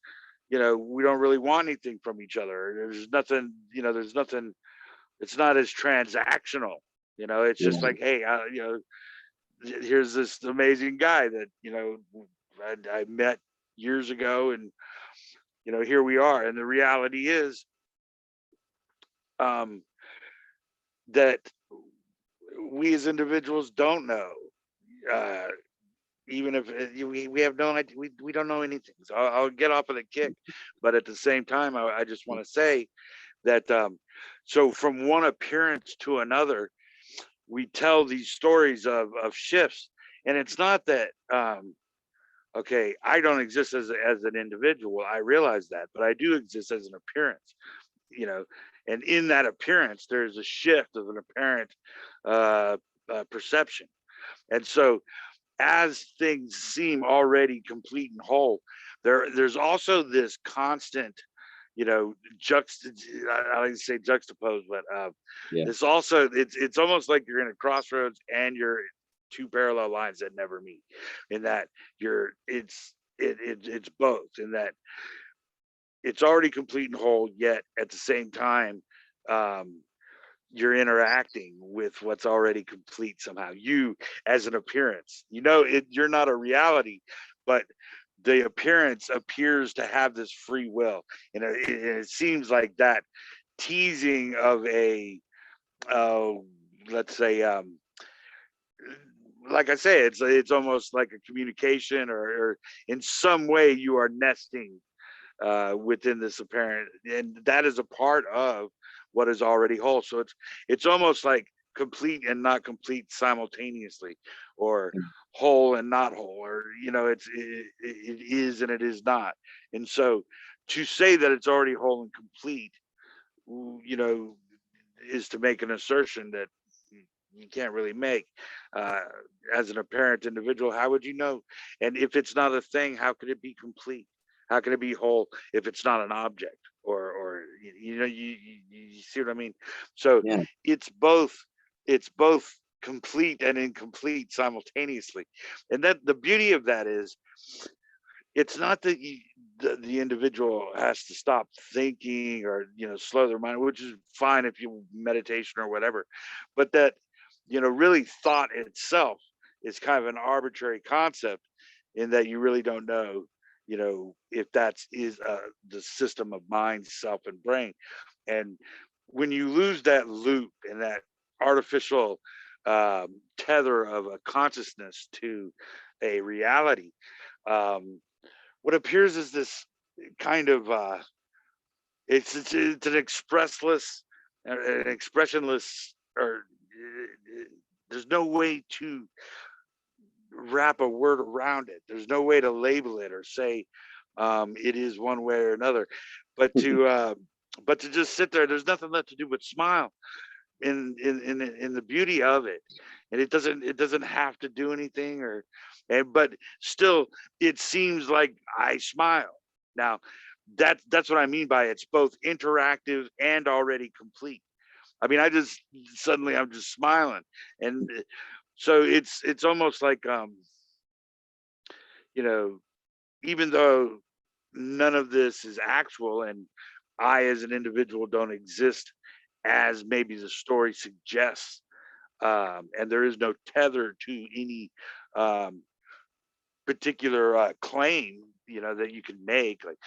we don't really want anything from each other. There's nothing, there's nothing. It's not as transactional. It's just Yeah. like, hey, here's this amazing guy that I met years ago, and here we are. And the reality is, um, that we as individuals don't know. Uh, Even if we have no idea, we don't know anything. So I'll get off of the kick, but at the same time, I just want to say that, so from one appearance to another, we tell these stories of shifts, and it's not that, okay, I don't exist as an individual. I realize that, but I do exist as an appearance. You know, and in that appearance, there's a shift of an apparent uh, perception, and so as things seem already complete and whole, there's also this constant, I like to say juxtapose, but Yeah. this also, it's almost like you're in a crossroads and you're two parallel lines that never meet. In that it's both. In that it's already complete and whole, yet at the same time, um, you're interacting with what's already complete somehow. You, as an appearance, you're not a reality, but the appearance appears to have this free will. It seems like that teasing of a, uh, let's say, like I say, it's almost like a communication, or in some way you are nesting within this apparent, and that is a part of what is already whole. So it's almost like complete and not complete simultaneously, or whole and not whole, or it is and it is not. And so to say that it's already whole and complete, you know, is to make an assertion that you can't really make. Uh, as an apparent individual, how would you know? And if it's not a thing, how could it be complete? How can it be whole if it's not an object? Or you see what I mean? So Yeah. it's both it's both complete and incomplete simultaneously. And that the beauty of that is it's not that the individual has to stop thinking or slow their mind, which is fine if you meditation or whatever, but that really thought itself is kind of an arbitrary concept, in that you really don't know if that's is the system of mind, self, and brain. And when you lose that loop and that artificial tether of a consciousness to a reality, um, what appears as this kind of it's an expressless, an expressionless, or there's no way to wrap a word around it. There's no way to label it or say it is one way or another, but to just sit there. There's nothing left to do but smile in the beauty of it. And it doesn't have to do anything, but still it seems like I smile. Now that's what I mean by it's both interactive and already complete. I mean, I just suddenly I'm just smiling. And so it's almost like you know even though none of this is actual, and I as an individual don't exist as maybe the story suggests, and there is no tether to any um, particular claim that you can make, like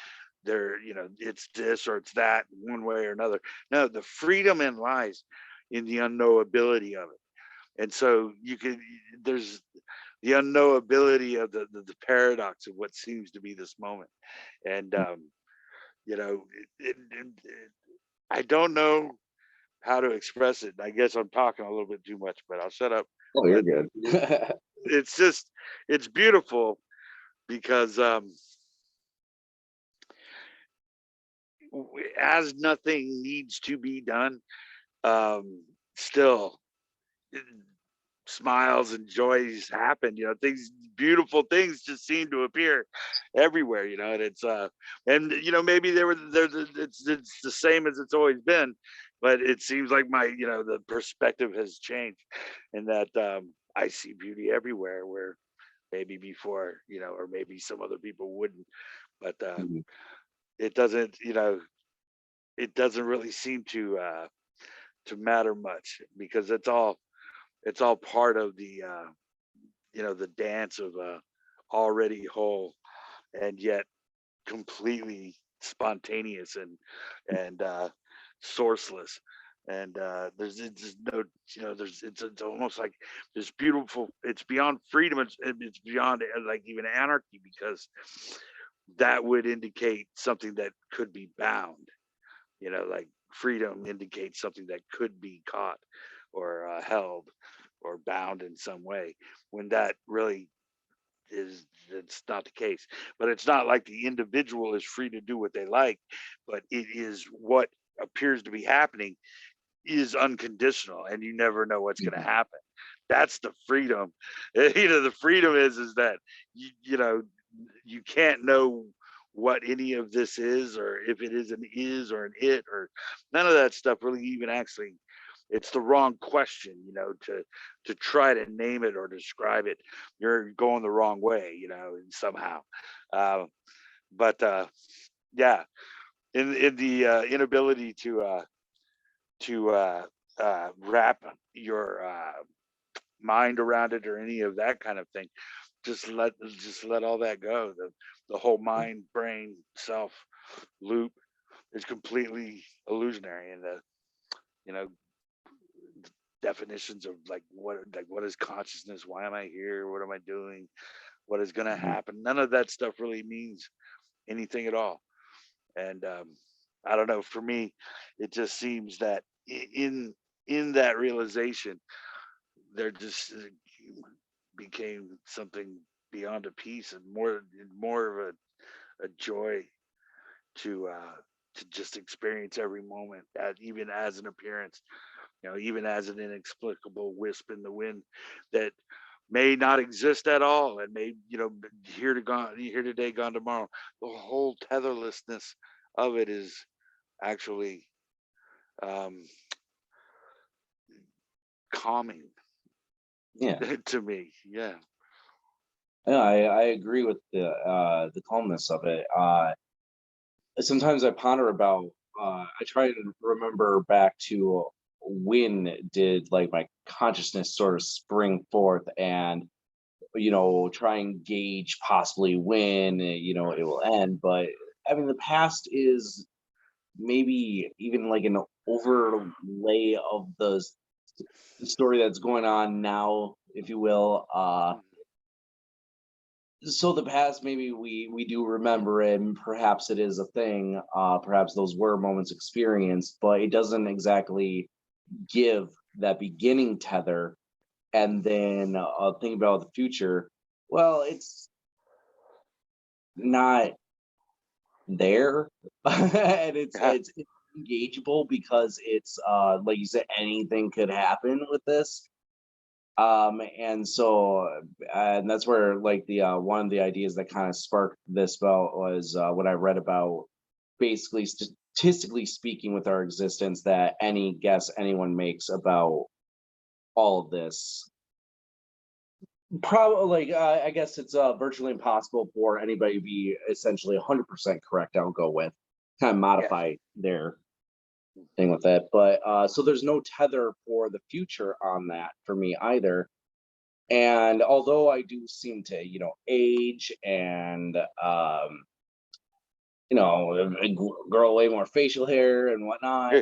it's this or it's that one way or another. No, the freedom in lies in the unknowability of it. And so there's the unknowability of the paradox of what seems to be this moment. And you know I don't know how to express it. I guess I'm talking a little bit too much, but I'll shut up. Oh, you're But good. it's just it's beautiful because as nothing needs to be done, still smiles and joys happen. Things, beautiful things just seem to appear everywhere. And it's and maybe it's the same as it's always been, but it seems like the perspective has changed, and that I see beauty everywhere where maybe before, or maybe some other people wouldn't. But Mhm. it doesn't, it doesn't really seem to matter much, because it's all part of the dance of already whole and yet completely spontaneous and sourceless. And there's just no, it's almost like this beautiful, it's beyond freedom. It's beyond like even anarchy, because that would indicate something that could be bound. Like freedom indicates something that could be caught or held or bound in some way, when that really is it's not the case. But it's not like the individual is free to do what they like, but it is what appears to be happening is unconditional, and you never know what's going to Mhm. happen. That's the freedom. The freedom is that you can't know what any of this is, or if it is an is or an it, or none of that stuff really even actually. It's the wrong question, to try to name it or describe it. You're going the wrong way, somehow. uh, but yeah, in the inability to wrap your mind around it or any of that kind of thing. Just let all that go. The whole mind, brain, self loop is completely illusionary. And the you know definitions of what is consciousness, why am I here, what am I doing, what is going to Mhm. happen, none of that stuff really means anything at all. And I don't know, for me it just seems that in in that realization, they're just became something beyond a peace, and more of a joy to just experience every moment, even as an appearance, even as an inexplicable wisp in the wind that may not exist at all, and may, here today, gone tomorrow. The whole tetherlessness of it is actually um, calming Yeah. to me. Yeah. Yeah, I agree with the calmness of it. Sometimes I ponder about. I try to remember back to when did like my consciousness sort of spring forth, and try and gauge possibly when it will end. But I mean, the past is maybe even like an overlay of the story that's going on now, if you will. So the past, maybe we do remember it, and perhaps it is a thing. Perhaps those were moments experienced, but it doesn't exactly give that beginning tether. And then think about the future. Well, it's not there, and Yeah. it's engageable because it's like you said, anything could happen with this. And so and that's where like the one of the ideas that kind of sparked this about was what I read about, basically statistically speaking, with our existence, that any guess anyone makes about all of this, probably like I guess it's virtually impossible for anybody to be essentially 100% correct. I'll go with kind of Yes. modify their thing with it. But so there's no tether for the future on that for me either. And although I do seem to, age and, grow way more facial hair and whatnot,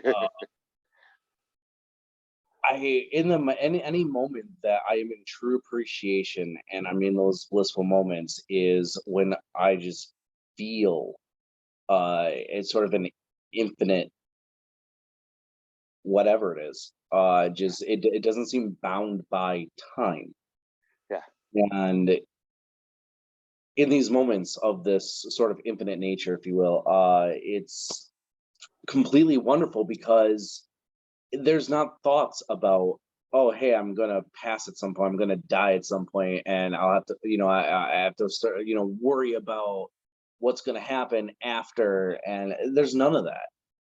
I in the any moment that I am in true appreciation and I'm in those blissful moments is when I just feel it's sort of an infinite whatever it is. Just it doesn't seem bound by time. Yeah. And in these moments of this sort of infinite nature, if you will, it's completely wonderful because there's not thoughts about, oh, hey, I'm gonna pass at some point, I'm gonna die at some point, and I'll have to, I have to start, worry about what's gonna happen after, and there's none of that.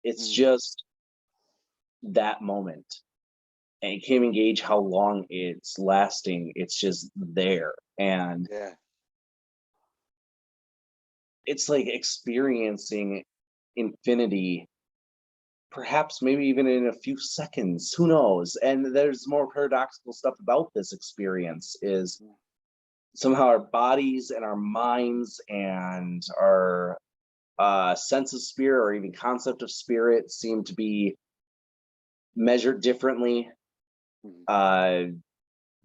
It's Mm. just that moment, and you can't even gauge how long it's lasting. It's just there, and Yeah. it's like experiencing infinity, perhaps maybe even in a few seconds, who knows. And there's more paradoxical stuff about this experience is somehow our bodies and our minds and our sense of spirit, or even concept of spirit, seem to be measured differently, Mhm. uh,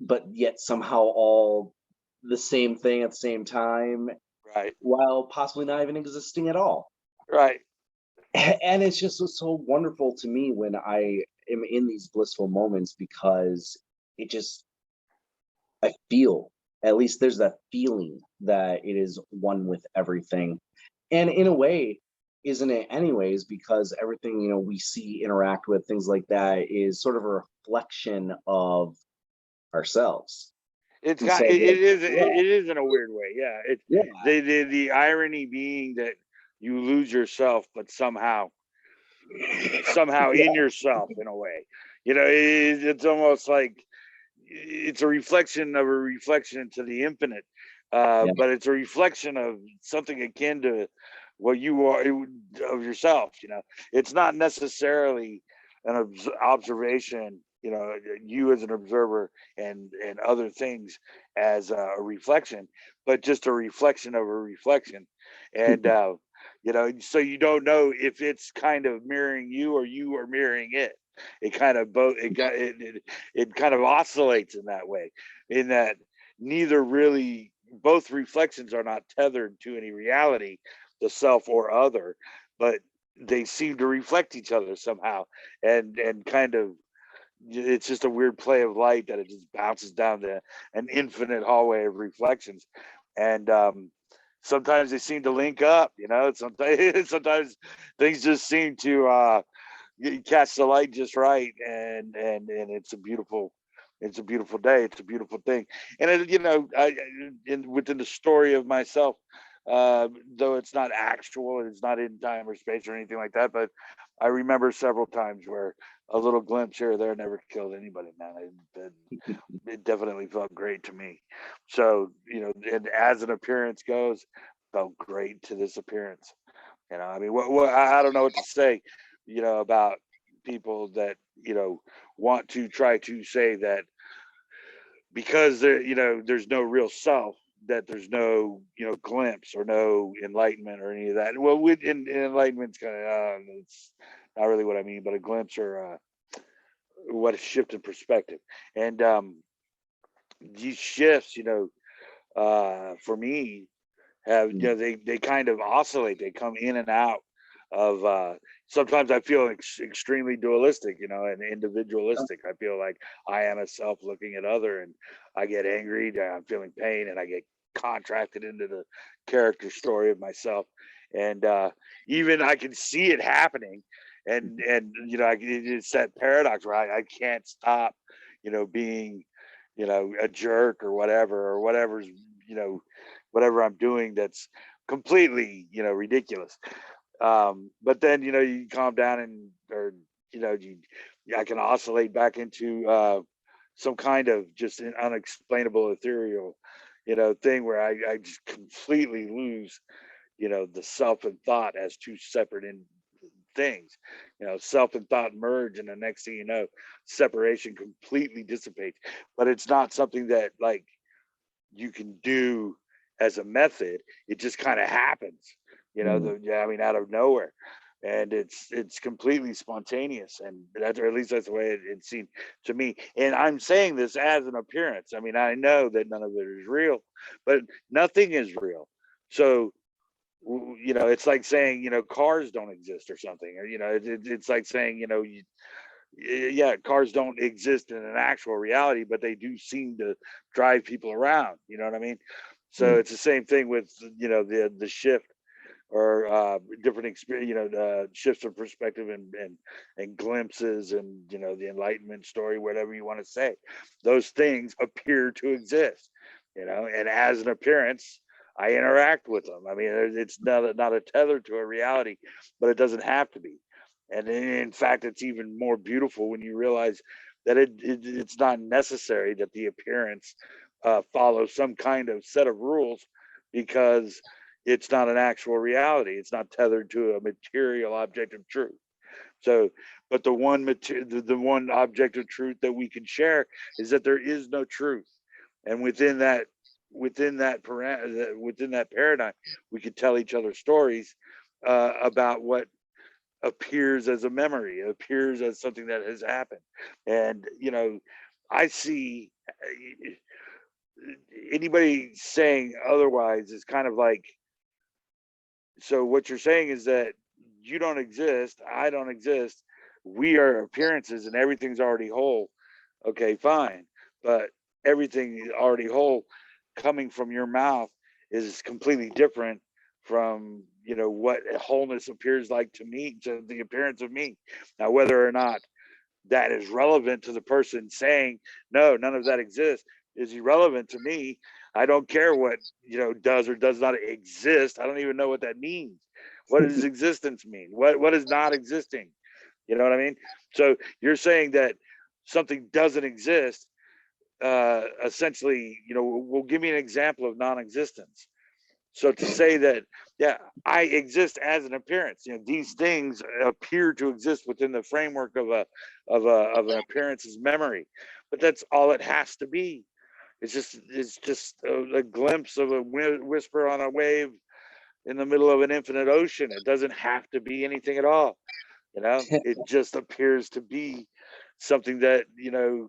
but yet somehow all the same thing at the same time, Right. while possibly not even existing at all. Right. And it's just so wonderful to me when I am in these blissful moments, because it just, I feel, at least there's that feeling that it is one with everything. And in a way, isn't it anyways, because everything, we see, interact with, things like that, is sort of a reflection of ourselves. It's And got so like, it is in a weird way. Yeah. It's yeah, the irony being that you lose yourself, but somehow yeah, in yourself in a way. It's almost like it's a reflection of a reflection to the infinite, yeah, but it's a reflection of something akin to what you are of yourself. It's not necessarily an observation. You as an observer, and other things as a reflection, but just a reflection of a reflection, and so you don't know if it's kind of mirroring you or you are mirroring it. It kind of both it kind of oscillates in that way, in that neither really both reflections are not tethered to any reality, the self or other, but they seem to reflect each other somehow, and kind of it's just a weird play of light that it just bounces down an infinite hallway of reflections. And sometimes they seem to link up, you know, sometimes sometimes things just seem to you catch the light just right, and it's a beautiful day. It's a beautiful thing. And it, you know, within the story of myself, though it's not actual, it's not in time or space or anything like that, but I remember several times where a little glimpse here or there never killed anybody, man. It definitely felt great to me. So, you know, and as an appearance goes, felt great to this appearance. You know, I mean, what I don't know what to say, you know, about people that, you know, want to try to say that because there, you know, there's no real self, that there's no, you know, glimpse or no enlightenment or any of that. Well, with enlightenment's kind of, it's not really what I mean, but a glimpse or what a shift in perspective. And these shifts, you know, for me, have, you know, they kind of oscillate, they come in and out of sometimes I feel extremely dualistic, you know, and individualistic. I feel like I am a self looking at other, and I get angry, I'm feeling pain, and I get contracted into the character story of myself. And even I can see it happening, and you know, it's that paradox where I can't stop, you know, being, you know, a jerk or whatever's, you know, whatever I'm doing that's completely, you know, ridiculous. But then, you know, you calm down and, or, you know, I can oscillate back into some kind of just an unexplainable ethereal, you know, thing where I just completely lose, you know, the self and thought as two separate things. You know, self and thought merge, and the next thing you know, separation completely dissipates. But it's not something that like you can do as a method. It just kind of happens, you know, yeah, I mean, out of nowhere. And it's completely spontaneous, and that's, or at least that's the way it seemed to me. And I'm saying this as an appearance. I mean, I know that none of it is real, but nothing is real. So you know, it's like saying, you know, cars don't exist or something, or, you know, it's like saying, you know, yeah, cars don't exist in an actual reality, but they do seem to drive people around. You know what I mean? So it's the same thing with, you know, the shift or different experience, you know, shifts of perspective and glimpses, and, you know, the enlightenment story, whatever you want to say. Those things appear to exist, you know, and as an appearance, I interact with them. I mean, it's not a tether to a reality, but it doesn't have to be. And in fact, it's even more beautiful when you realize that it's not necessary that the appearance follow some kind of set of rules, because it's not an actual reality. It's not tethered to a material objective truth. So, but the one objective truth that we can share is that there is no truth, and within that paradigm, we could tell each other stories about what appears as a memory, it appears as something that has happened. And, you know, I see anybody saying otherwise is kind of like, so what you're saying is that you don't exist, I don't exist, we are appearances, and everything's already whole. Okay, fine. But everything already whole coming from your mouth is completely different from, you know, what wholeness appears like to me, to the appearance of me. Now, whether or not that is relevant to the person saying no, none of that exists, is irrelevant to me. I don't care what, you know, does or does not exist. I don't even know what that means. What does existence mean? What is not existing? You know what I mean? So you're saying that something doesn't exist, essentially, you know, will give me an example of non-existence. So to say that, yeah, I exist as an appearance, you know, these things appear to exist within the framework of an appearance's memory, but that's all it has to be. It's just a glimpse of a whisper on a wave in the middle of an infinite ocean. It doesn't have to be anything at all. You know, it just appears to be something that, you know,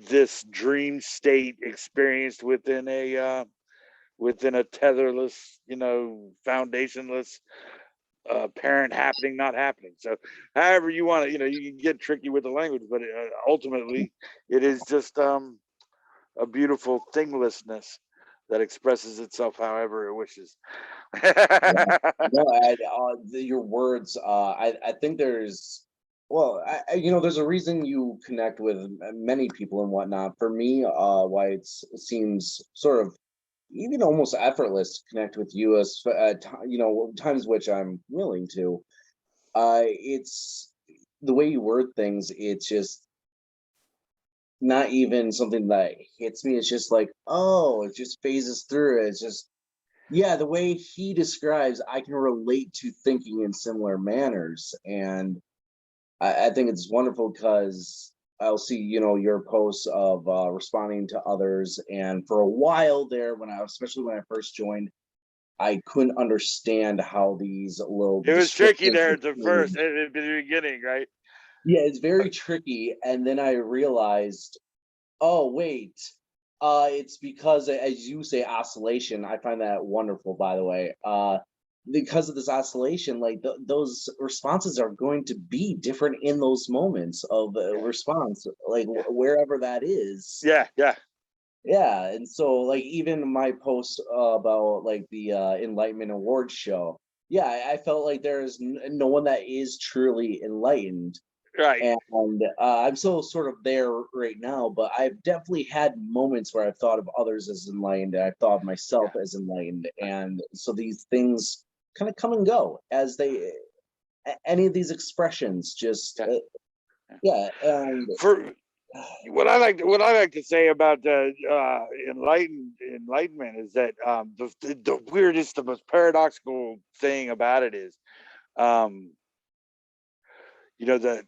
this dream state experienced within a tetherless, you know, foundationless apparent happening, not happening. So however you want to, you can get tricky with the language, but ultimately it is just a beautiful thinglessness that expresses itself however it wishes. No, your words. I think there's, well, there's a reason you connect with many people and whatnot. For me, why it seems sort of even almost effortless to connect with you, as times which I'm willing to. It's the way you word things. It's just not even something that hits me. It's just like, oh, it just phases through. It's just, yeah, the way he describes, I can relate to thinking in similar manners. And I think it's wonderful because I'll see, your posts of responding to others. And for a while there, especially when I first joined, I couldn't understand how these little It was tricky descriptions there were at the changed. first, at the beginning, right? Yeah, it's very tricky. And then I realized, oh, wait. It's because, as you say, oscillation. I find that wonderful, by the way. Because of this oscillation, like those responses are going to be different in those moments of Yeah, response, like yeah, wherever that is. yeah, yeah. Yeah, and so like even my post about like the Enlightenment Awards show, yeah, I felt like there's no one that is truly enlightened, Right. and I'm still sort of there right now, but I've definitely had moments where I've thought of others as enlightened, and I've thought of Yeah. myself as enlightened, and so these things kind of come and go as they any of these expressions just Yeah. yeah, and For what I like to say about enlightenment is that the weirdest, the most paradoxical thing about it is, um, the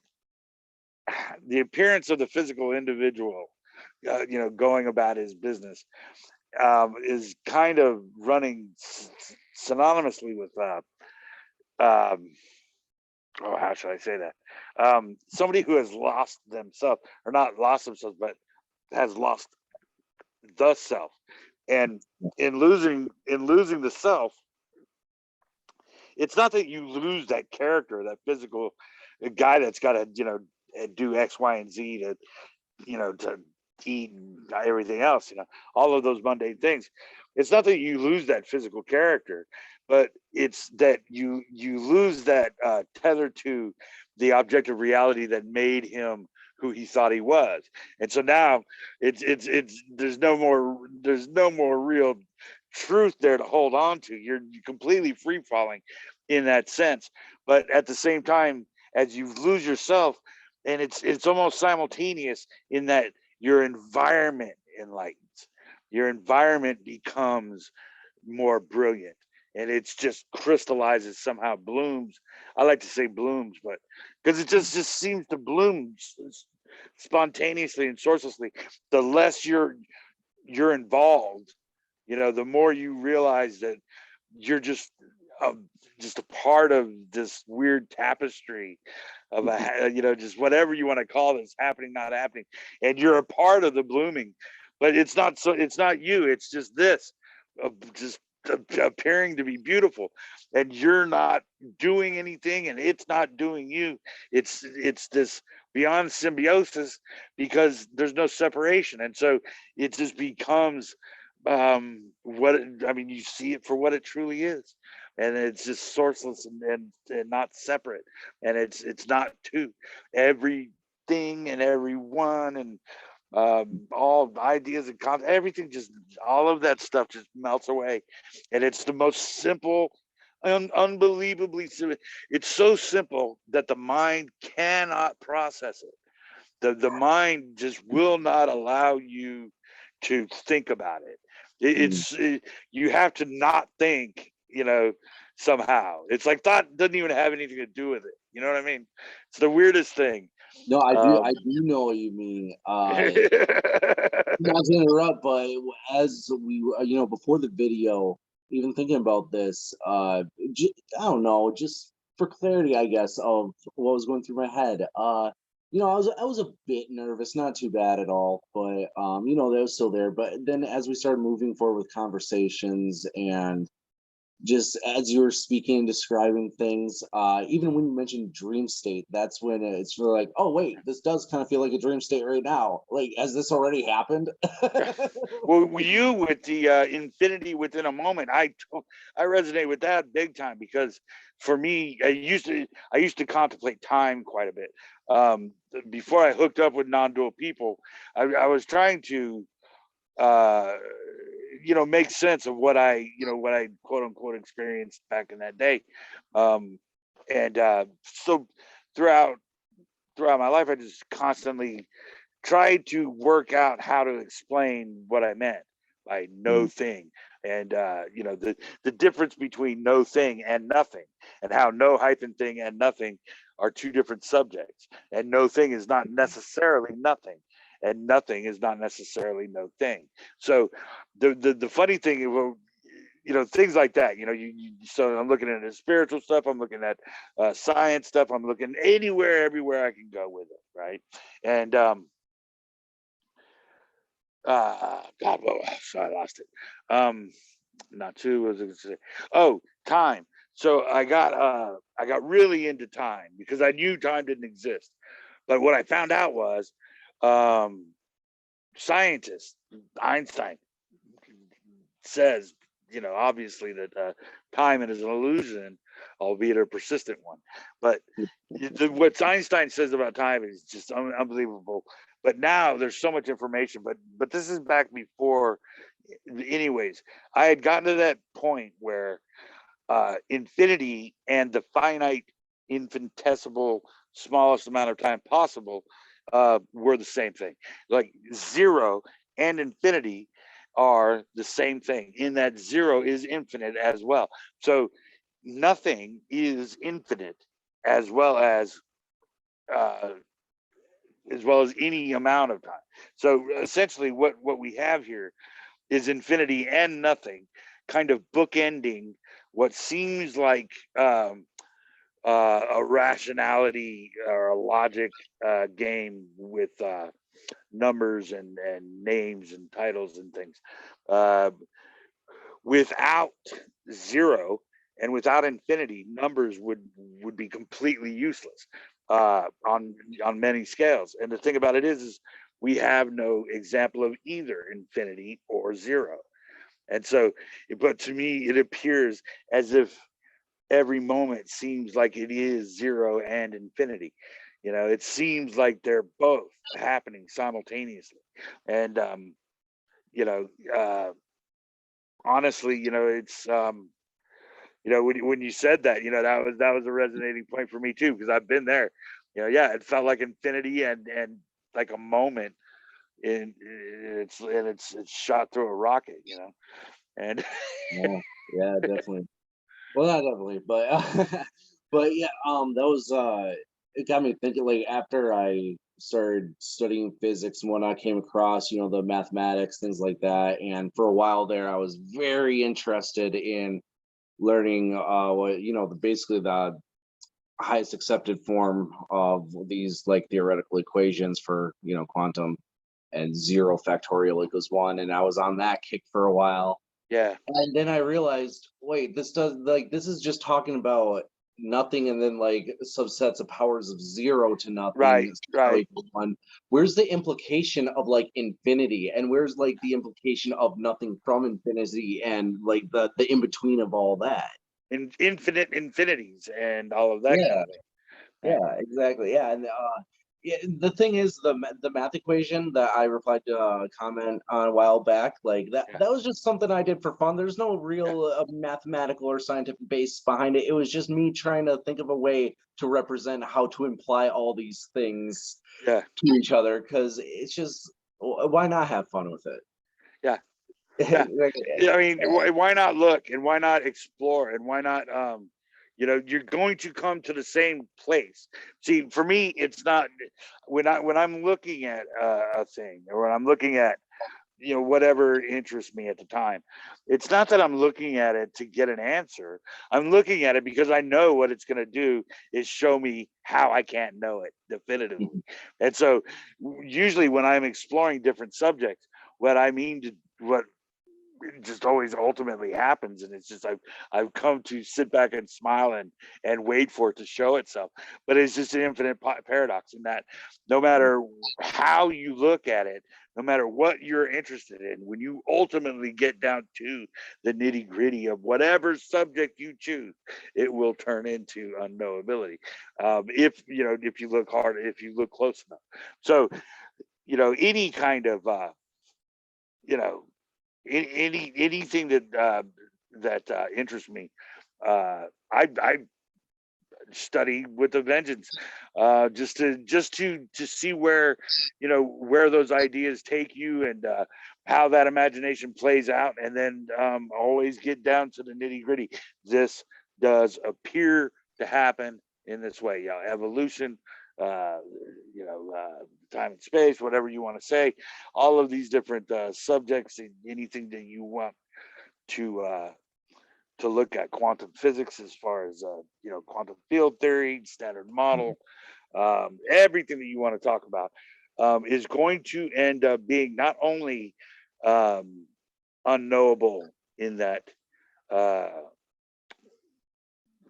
the appearance of the physical individual, going about his business, is kind of running synonymously with um, oh, how should I say that? Somebody who has lost themselves, or not lost themselves, but has lost the self. And in losing the self, it's not that you lose that character, that physical guy that's got to, do X, Y, and Z to eat and everything else, all of those mundane things. It's not that you lose that physical character, but it's that you lose that tether to the objective reality that made him who he thought he was. And so now it's there's no more real truth there to hold on to. You're completely free falling in that sense. But at the same time, as you lose yourself, and it's almost simultaneous in that your environment enlightens, your environment becomes more brilliant, and it's just crystallizes, somehow blooms. I like to say blooms, but because it just seems to bloom spontaneously and sourcelessly. The less you're involved, the more you realize that you're a, just a part of this weird tapestry of just whatever you want to call this, happening, not happening, and you're a part of the blooming. But it's not you. It's just this, just appearing to be beautiful, and you're not doing anything, and it's not doing you. It's this beyond symbiosis, because there's no separation, and so it just becomes you see it for what it truly is, and it's just sourceless and not separate, and it's not two. Everything and everyone and all ideas and concepts, everything, just all of that stuff just melts away, and it's the most simple, unbelievably simple. It's so simple that the mind cannot process it. The mind just will not allow you to think about it. mm, You have to not think, somehow. It's like thought doesn't even have anything to do with it. You know what I mean? It's the weirdest thing. no, I Um, do know what you mean. Not to interrupt, but as we, before the video, even thinking about this, I don't know, just for clarity, I guess, of what was going through my head. I was a bit nervous, not too bad at all, but that was still there. But then as we started moving forward with conversations and just as you were speaking and describing things, even when you mentioned dream state, that's when it's really like, oh wait, this does kind of feel like a dream state right now. Like, has this already happened? Well, you with the infinity within a moment, I resonate with that big time, because for me, I used to contemplate time quite a bit. Before I hooked up with non-dual people, I was trying to uh, make sense of what I quote unquote experienced back in that day. Um, and so throughout throughout my life, I just constantly tried to work out how to explain what I meant by no Mm, thing. And the difference between no thing and nothing, and how no hyphen thing and nothing are two different subjects. And no thing is not necessarily nothing, and nothing is not necessarily no thing. So the funny thing, well, things like that, so I'm looking at the spiritual stuff, I'm looking at science stuff, I'm looking anywhere, everywhere I can go with it, right? And God, whoa, sorry, I lost it. Not two, what was I gonna say? Oh, time. So I got really into time because I knew time didn't exist. But what I found out was, um, scientists, Einstein says, obviously that time is an illusion, albeit a persistent one. But what Einstein says about time is just unbelievable. But now there's so much information. But this is back before. Anyways, I had gotten to that point where infinity and the finite, infinitesimal, smallest amount of time possible were the same thing. Like zero and infinity are the same thing, in that zero is infinite as well. So nothing is infinite, as well as uh, any amount of time. So essentially, what we have here is infinity and nothing, kind of bookending what seems like a rationality or a logic game with numbers and names and titles and things. Uh, Without zero and without infinity, numbers would be completely useless on many scales. And the thing about it is we have no example of either infinity or zero. And so, but to me, it appears as if every moment seems like it is zero and infinity. It seems like they're both happening simultaneously. And, you know, uh, honestly, it's, when you said that, that was a resonating point for me too, because I've been there. Yeah, it felt like infinity and like a moment it's shot through a rocket, and yeah, yeah, definitely. Well, not definitely, but but yeah, that was it got me thinking. Like after I started studying physics and when I came across, the mathematics, things like that, and for a while there, I was very interested in learning what basically the highest accepted form of these like theoretical equations for quantum and zero factorial equals one, and I was on that kick for a while. yeah, And then I realized, wait, this is just talking about nothing and then like subsets of powers of zero to right, nothing, zero right. equals one. Where's the implication of like infinity? And where's like the implication of nothing from infinity and like the in between of all that? Infinite infinities and all of that kind Yeah. of thing. Right. Yeah, exactly. Yeah, and yeah, the thing is, the math equation that I replied to a comment on a while back, like Yeah, that was just something I did for fun. There's no yeah, real mathematical or scientific base behind it. It was just me trying to think of a way to represent how to imply all these things yeah, to each other, because it's just why not have fun with yeah, yeah. it? Yeah, I mean, why not look, and why not explore, and why not you're going to come to the same place. See, for me, it's not when I'm looking at a thing, or when I'm looking at whatever interests me at the time. It's not that I'm looking at it to get an answer. I'm looking at it because I know what it's going to do is show me how I can't know it definitively. And so usually when I'm exploring different subjects, what I mean to what it just always ultimately happens, and it's just I've come to sit back and smile and wait for it to show itself. But it's just an infinite paradox in that no matter how you look at it, no matter what you're interested in, when you ultimately get down to the nitty gritty of whatever subject you choose, it will turn into unknowability. If you know, if you look hard, if you look close enough. So you know, any kind of you know, anything that interests me, I study with a vengeance, just to see where, you know, where those ideas take you, and how that imagination plays out, and then always get down to the nitty gritty. This does appear to happen in this way. Yeah, evolution, uh, you know, time and space, whatever you want to say, all of these different subjects, and anything that you want to look at, quantum physics, as far as you know, quantum field theory, standard model, everything that you want to talk about is going to end up being not only um, unknowable in that uh,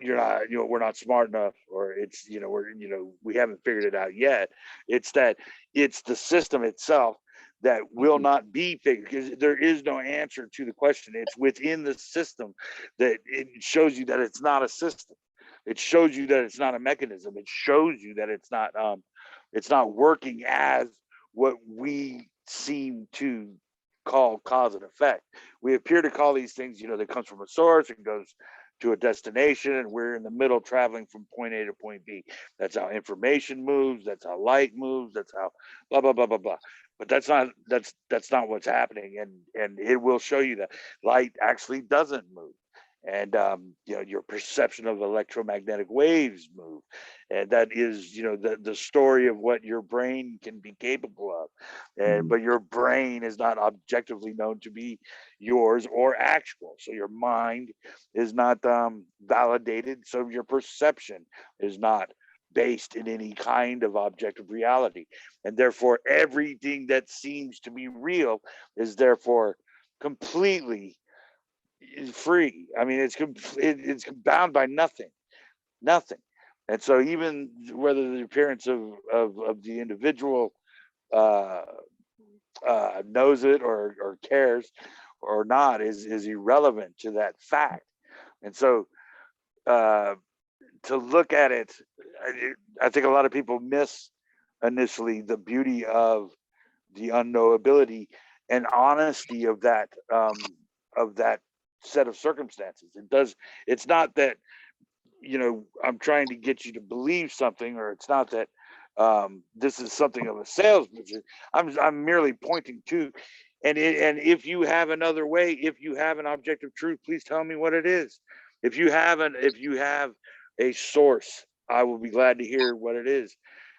you're not, you know, we're not smart enough, or it's, you know, we're, you know, we haven't figured it out yet. It's that it's the system itself that will not be figured, because there is no answer to the question. It's within the system that it shows you that it's not a system. It shows you that it's not a mechanism. It shows you that it's not working as what we seem to call cause and effect. We appear to call these things, you know, that comes from a source and goes to a destination, and we're in the middle traveling from point A to point B. That's how information moves, that's how light moves, that's how blah blah blah blah blah. But that's not what's happening, and it will show you that light actually doesn't move. And you know, your perception of electromagnetic waves move, and that is, you know, the story of what your brain can be capable of. And Mhm. but your brain is not objectively known to be yours or actual, so your mind is not validated, so your perception is not based in any kind of objective reality, and therefore everything that seems to be real is therefore completely free. I mean, it's bound by nothing, nothing. And so even whether the appearance of the individual uh, knows it or cares or not is irrelevant to that fact. And so uh, to look at it, I think a lot of people miss initially the beauty of the unknowability and honesty of that set of circumstances. It's not that, you know, I'm trying to get you to believe something, or it's not that this is something of a sales pitch. I'm merely pointing to, and if you have another way, if you have an objective truth, please tell me what it is. If you have a source, I will be glad to hear what it is.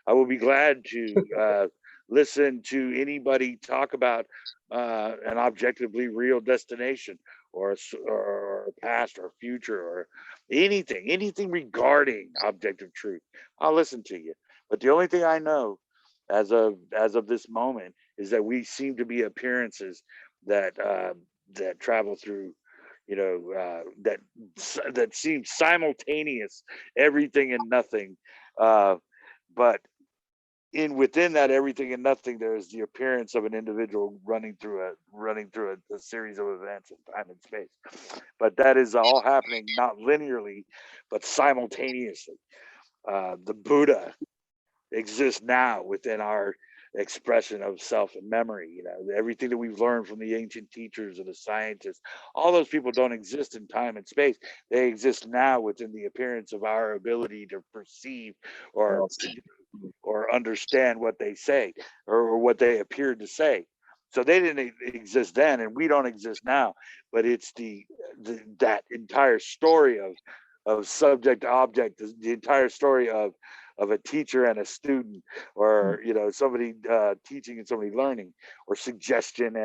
I will be glad to listen to anybody talk about an objectively real destination, or or a past or future, or anything regarding objective truth. I'll listen to you. But the only thing I know as of this moment is that we seem to be appearances that that travel through, you know, that seem simultaneous, everything and nothing. Uh, but in within that everything and nothing, there is the appearance of an individual running through a series of events in time and space. But that is all happening not linearly, but simultaneously. The Buddha exists now within our expression of self and memory. You know, everything that we've learned from the ancient teachers and the scientists, all those people don't exist in time and space. They exist now within the appearance of our ability to perceive or Well, understand what they say, or what they appeared to say. So they didn't exist then, and we don't exist now. But it's that entire story of subject to object, the entire story of a teacher and a student, or, you know, somebody teaching and somebody learning, or suggestion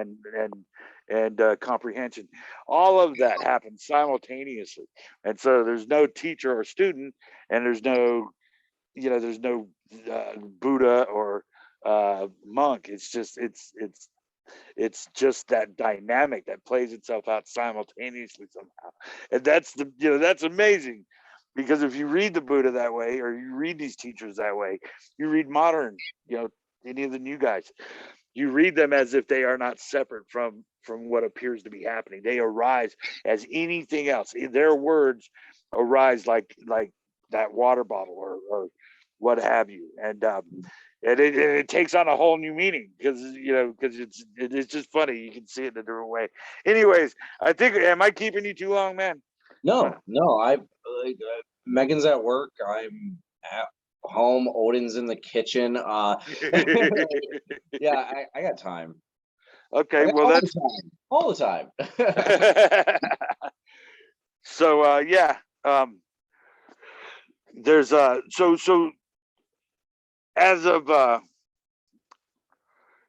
and comprehension. All of that happens simultaneously, and so there's no teacher or student, and there's no, you know, there's no Buddha or monk. It's just it's It's just that dynamic that plays itself out simultaneously somehow. And that's that's amazing. Because if you read the Buddha that way, or you read these teachers that way, you read modern, any of the new guys, you read them as if they are not separate from what appears to be happening. They arise as anything else. Their words arise like that water bottle, or what have you. And it takes on a whole new meaning, because it's just funny. You can see it in a different way. Anyways, I think, am I keeping you too long, man? No, no, Megan's at work. I'm at home. Odin's in the kitchen. Yeah, I got time. I Okay, got well, all that's the time. All the time. so yeah. There's so as of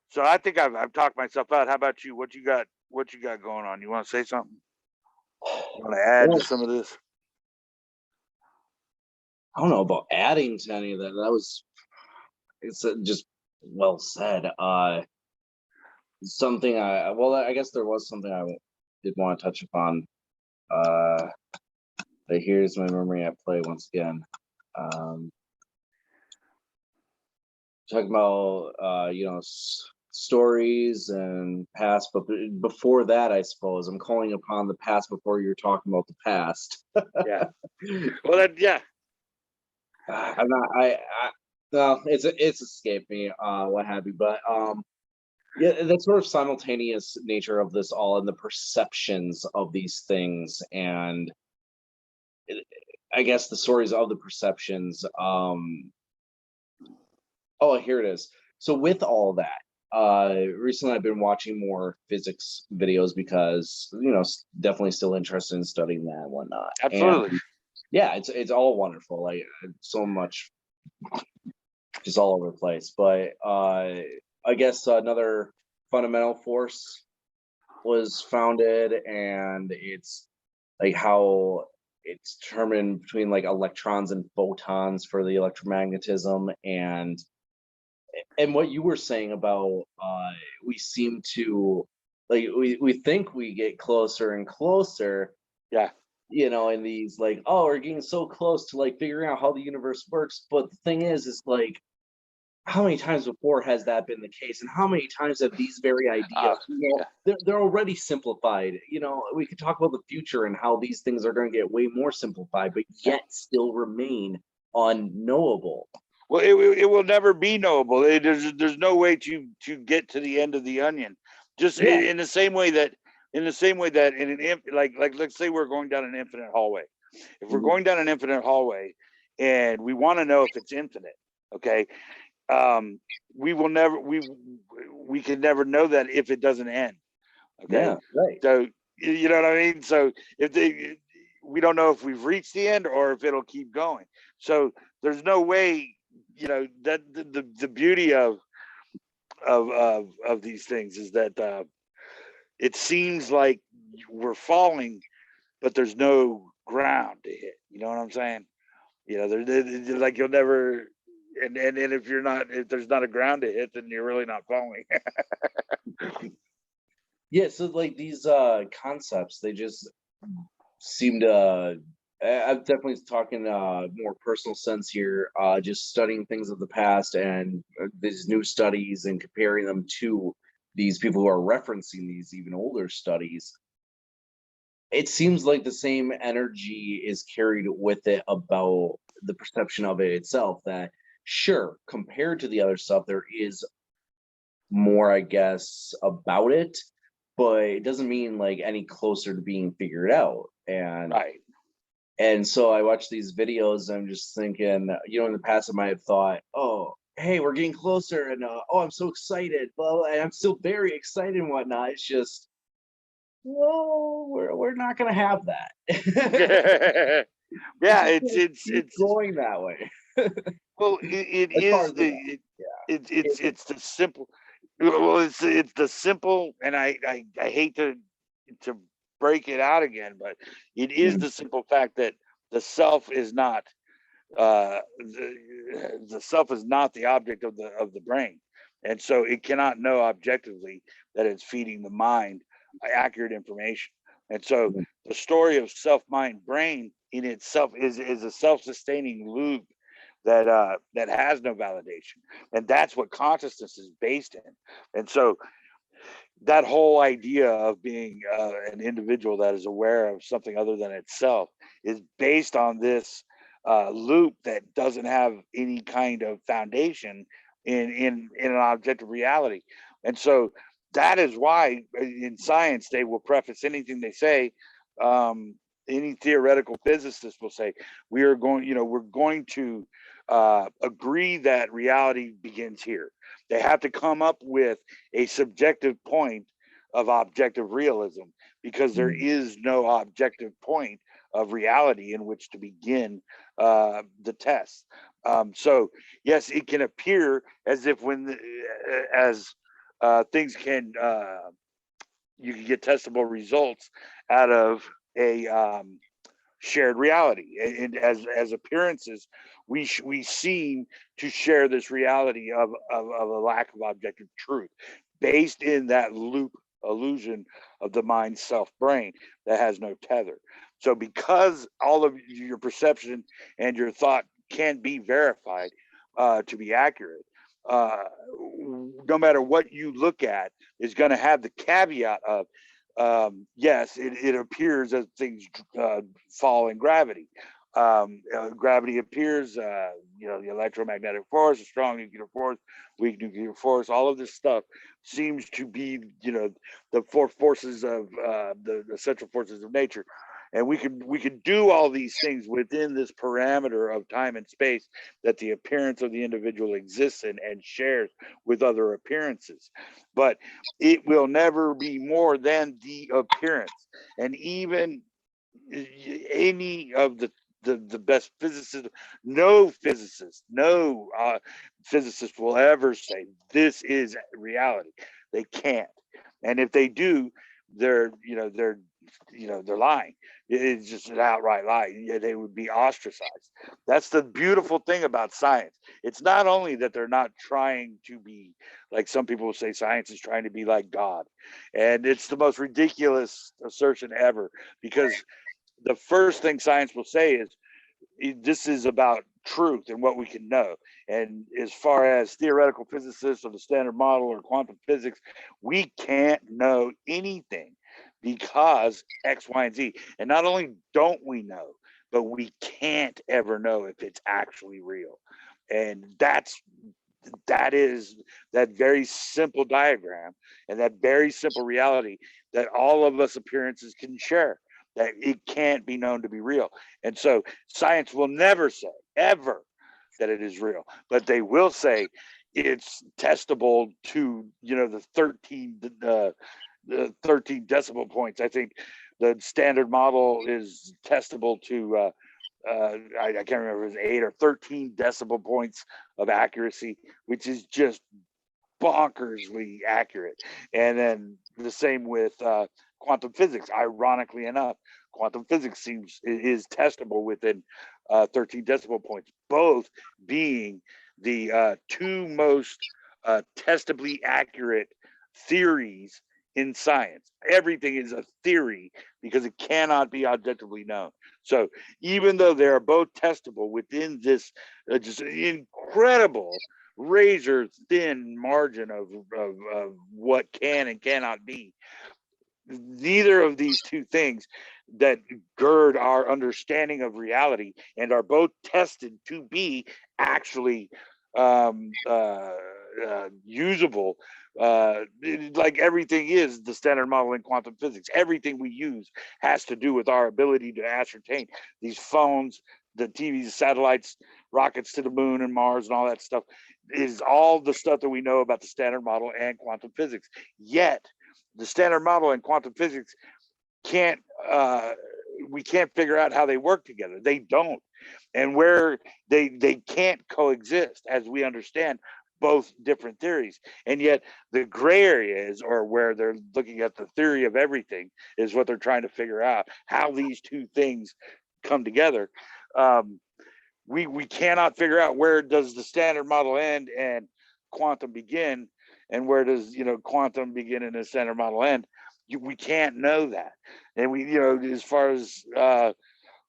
so I think I've talked myself out. How about you? What you got? What you got going on? You want to say something? You want to add to Well, some of this? I don't know about adding to any of that. It's just well said. Something I guess there was something I did want to touch upon. But here's my memory at play once again. Talking about stories and past, but before that, I suppose I'm calling upon the past before you're talking about the past. Yeah. Well, yeah. I'm not. No, it's escaped me. What have you? But yeah, that sort of simultaneous nature of this all, and the perceptions of these things, and I guess the stories of the perceptions. Oh, here it is. So with all that, recently I've been watching more physics videos because definitely still interested in studying that and whatnot. And Absolutely. yeah, it's all wonderful. Like so much, just all over the place. But I guess another fundamental force was founded, and it's like how it's determined between like electrons and photons for the electromagnetism, and what you were saying about we seem to like we think we get closer and closer, Yeah. in these like, oh, we're getting so close to like figuring out how the universe works. But the thing is like, how many times before has that been the case, and how many times have these very ideas, Yeah. they're already simplified. We could talk about the future and how these things are going to get way more simplified, but yet still remain unknowable. Well, it will never be knowable. There's no way to get to the end of the onion. Just Yeah. in the same way that in like let's say we're going down an infinite hallway. If we're Mhm. going down an infinite hallway and we want to know if it's infinite, okay, we will never we can never know that if it doesn't end. Okay, Yeah, right. so you know what I mean. So we don't know if we've reached the end or if it'll keep going. So there's no way, that the beauty of these things is that it seems like we're falling, but there's no ground to hit. You know what I'm saying? Like you'll never. And if there's not a ground to hit, then you're really not falling. Yeah, so like these concepts, they just seem to I'm definitely talking more personal sense here, just studying things of the past and these new studies and comparing them to these people who are referencing these even older studies. It seems like the same energy is carried with it about the perception of it itself, that sure, compared to the other stuff, there is more, I guess, about it, but it doesn't mean like any closer to being figured out. Right. And so I watch these videos, and I'm just thinking, in the past I might have thought, oh, hey, we're getting closer, and oh, I'm so excited, blah, blah, and I'm still very excited and whatnot. It's just, well, we're not gonna have that. Yeah, Keep it's going that way. well, it As far is as we know. it's the simple. Well, it's the simple, and I hate to break it out again, but it is Yeah. the simple fact that the self is not the self is not the object of the brain, And so it cannot know objectively that it's feeding the mind accurate information. And so the story of self, mind, brain in itself is a self-sustaining loop that has no validation. And that's what consciousness is based in. And so that whole idea of being an individual that is aware of something other than itself is based on this loop that doesn't have any kind of foundation in an objective reality. And so that is why in science they will preface anything they say. Any theoretical physicist will say we're going to agree that reality begins here. They have to come up with a subjective point of objective realism, because there is no objective point of reality in which to begin the test. So yes, it can appear as if as things can you can get testable results out of a shared reality, and as appearances we seem to share this reality of a lack of objective truth based in that loop illusion of the mind self brain that has no tether. So because all of your perception and your thought can be verified to be accurate, no matter what you look at is going to have the caveat of yes, it appears as things fall in gravity. Gravity appears, the electromagnetic force, a strong nuclear force, weak nuclear force, all of this stuff seems to be, the four forces of the central forces of nature. And we could do all these things within this parameter of time and space that the appearance of the individual exists in and shares with other appearances. But it will never be more than the appearance. And even any of the best physicists, no physicist will ever say this is reality. They can't. And if they do, they're lying. It's just an outright lie. They would be ostracized. That's the beautiful thing about science. It's not only that they're not trying to be, like some people will say, science is trying to be like God. And it's the most ridiculous assertion ever, because the first thing science will say is this is about truth and what we can know. And as far as theoretical physicists or the standard model or quantum physics, we can't know anything because X, Y, and Z. And not only don't we know, but we can't ever know if it's actually real. And that is that very simple diagram and that very simple reality that all of us appearances can share, that it can't be known to be real. And so science will never say ever that it is real, but they will say it's testable to the 13 decimal points. I think the standard model is testable to I can't remember if it was 8 or 13 decimal points of accuracy, which is just bonkersly accurate. And then the same with quantum physics. Ironically enough, quantum physics is testable within 13 decimal points, both being the two most testably accurate theories in science. Everything is a theory because it cannot be objectively known. So even though they are both testable within this just incredible razor thin margin of what can and cannot be, neither of these two things that gird our understanding of reality and are both tested to be actually usable. Like everything is the standard model in quantum physics. Everything we use has to do with our ability to ascertain these phones, the TVs, satellites, rockets to the moon and Mars and all that stuff is all the stuff that we know about the standard model and quantum physics. Yet the standard model and quantum physics we can't figure out how they work together. They don't. And where they can't coexist as we understand both different theories. And yet the gray area is, or where they're looking at the theory of everything, is what they're trying to figure out, how these two things come together. We cannot figure out where does the standard model end and quantum begin, and where does, you know, quantum begin and the center model end? We can't know that. And we, you know, as far as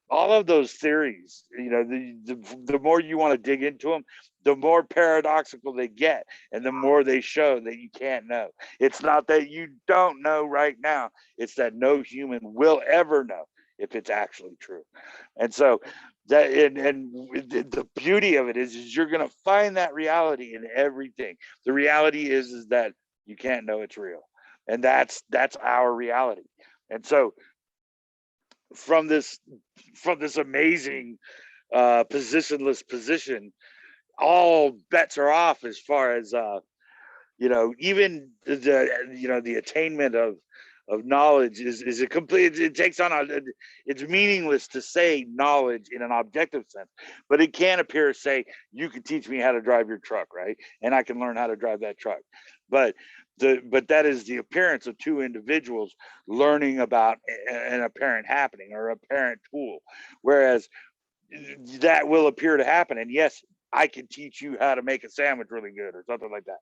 all of those theories, you know, the more you want to dig into them, the more paradoxical they get, and the more they show that you can't know. It's not that you don't know right now, it's that no human will ever know if it's actually true. And so that, and the beauty of it is you're going to find that reality in everything. The reality is that you can't know it's real, and that's our reality. And so from this amazing positionless position, all bets are off as far as you know, even the, you know, the attainment of knowledge is a complete, it takes on it's meaningless to say knowledge in an objective sense, but it can appear to say, you can teach me how to drive your truck, right? And I can learn how to drive that truck. But that is the appearance of two individuals learning about an apparent happening or apparent tool, whereas that will appear to happen. And yes, I can teach you how to make a sandwich really good or something like that.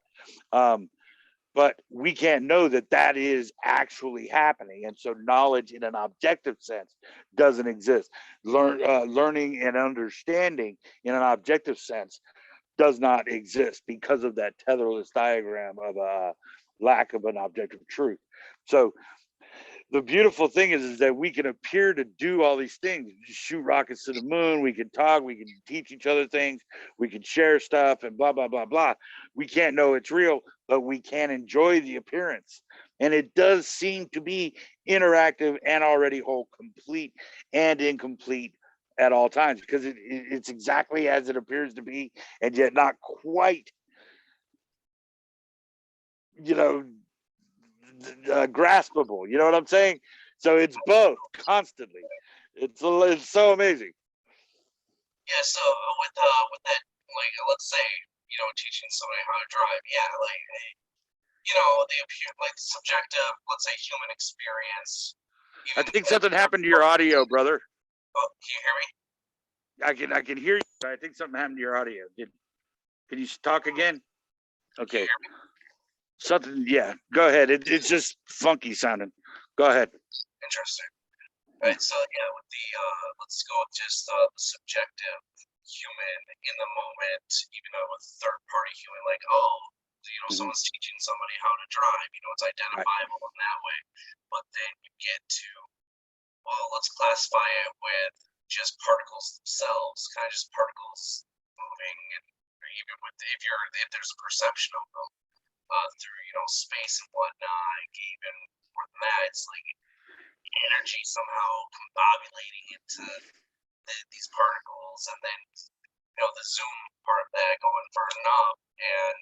But we can't know that that is actually happening. And so knowledge in an objective sense doesn't exist. Learning and understanding in an objective sense does not exist because of that tetherless diagram of a lack of an objective truth. So the beautiful thing is that we can appear to do all these things, shoot rockets to the moon, we can talk, we can teach each other things, we can share stuff and blah, blah, blah, blah. We can't know it's real, but we can enjoy the appearance. And it does seem to be interactive and already whole, complete and incomplete at all times, because it's exactly as it appears to be, and yet not quite, you know, graspable. You know what I'm saying? So it's both constantly. It's so amazing. Yeah. So with that, like, let's say, you know, teaching somebody how to drive. Yeah, like, you know, the like subjective, let's say, human experience. I think something happened to your audio, brother. Oh, can you hear me? I can hear you. I think something happened to your audio. Can you talk again? Okay. Something, yeah. Go ahead. It's just funky sounding. Go ahead. Interesting. All right. So yeah, with the let's go with just the subjective human in the moment, even though with third party human, like, oh, you know, someone's teaching somebody how to drive, you know, it's identifiable in that way. But then you get to, well, let's classify it with just particles themselves, kind of just particles moving, and or even with if there's a perception of them through, you know, space and whatnot. Even more than that, it's like energy somehow combobulating into these particles, and then, you know, the zoom part of that going far enough, and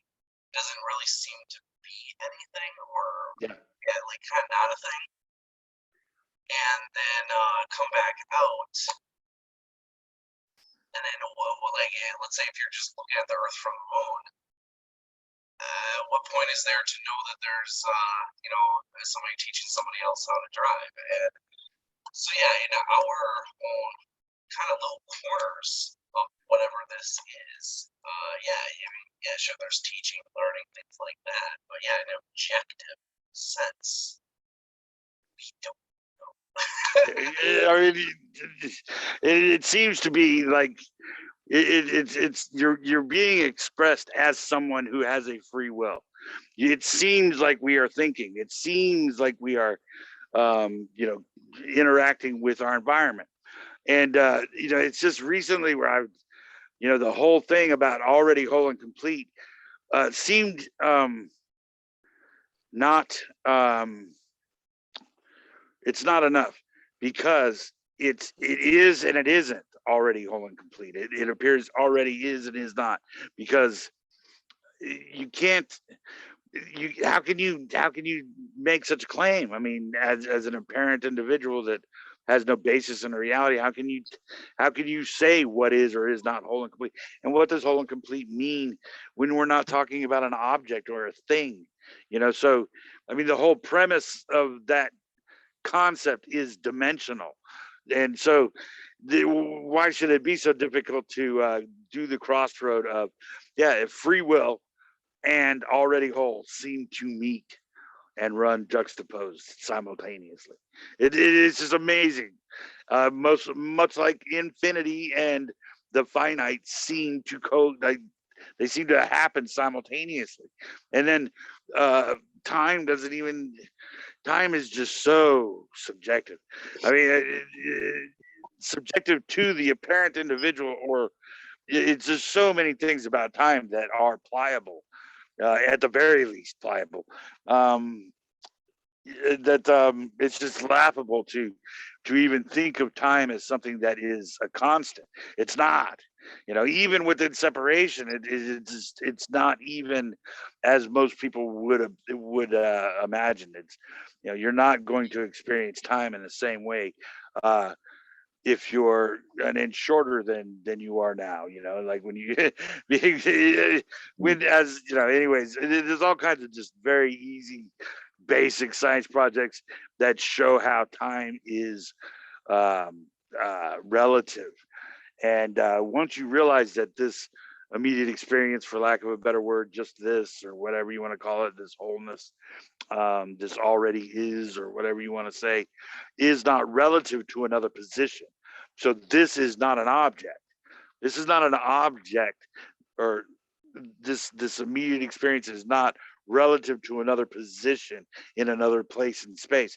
doesn't really seem to be anything, or yeah, like kind of not a thing, and then come back out. And then, like, let's say if you're just looking at the Earth from the moon, what point is there to know that there's, you know, somebody teaching somebody else how to drive? And so, yeah, in our own kind of little corners of whatever this is, yeah, I mean, yeah, sure, there's teaching, learning, things like that. But yeah, in an objective sense, we don't know. I mean, it seems to be like it's you're being expressed as someone who has a free will. It seems like we are thinking. It seems like we are, you know, interacting with our environment. And you know, it's just recently where I've, you know, the whole thing about already whole and complete seemed not. It's not enough, because it is and it isn't already whole and complete. It appears already is and is not, because you can't, how can you make such a claim? I mean, as an apparent individual that has no basis in reality, how can you say what is or is not whole and complete? And what does whole and complete mean when we're not talking about an object or a thing? You know, so I mean, the whole premise of that concept is dimensional. And so why should it be so difficult to do the crossroad of, yeah, free will and already whole seem to meet and run juxtaposed simultaneously. It is just amazing. Much like infinity and the finite seem to they seem to happen simultaneously, and then time doesn't even. Time is just so subjective. I mean, subjective to the apparent individual, or it's just so many things about time that are pliable, at the very least pliable. Um, that it's just laughable to even think of time as something that is a constant. It's not. Even within separation, it's not even as most people would imagine. It's you're not going to experience time in the same way. Uh, if you're an inch shorter than you are now, like when you when as anyways, there's all kinds of just very easy basic science projects that show how time is relative. And once you realize that this immediate experience, for lack of a better word, just this, or whatever you want to call it, this wholeness, this already is, or whatever you want to say, is not relative to another position. So this is not an object. This is not an object, or this immediate experience is not relative to another position in another place in space.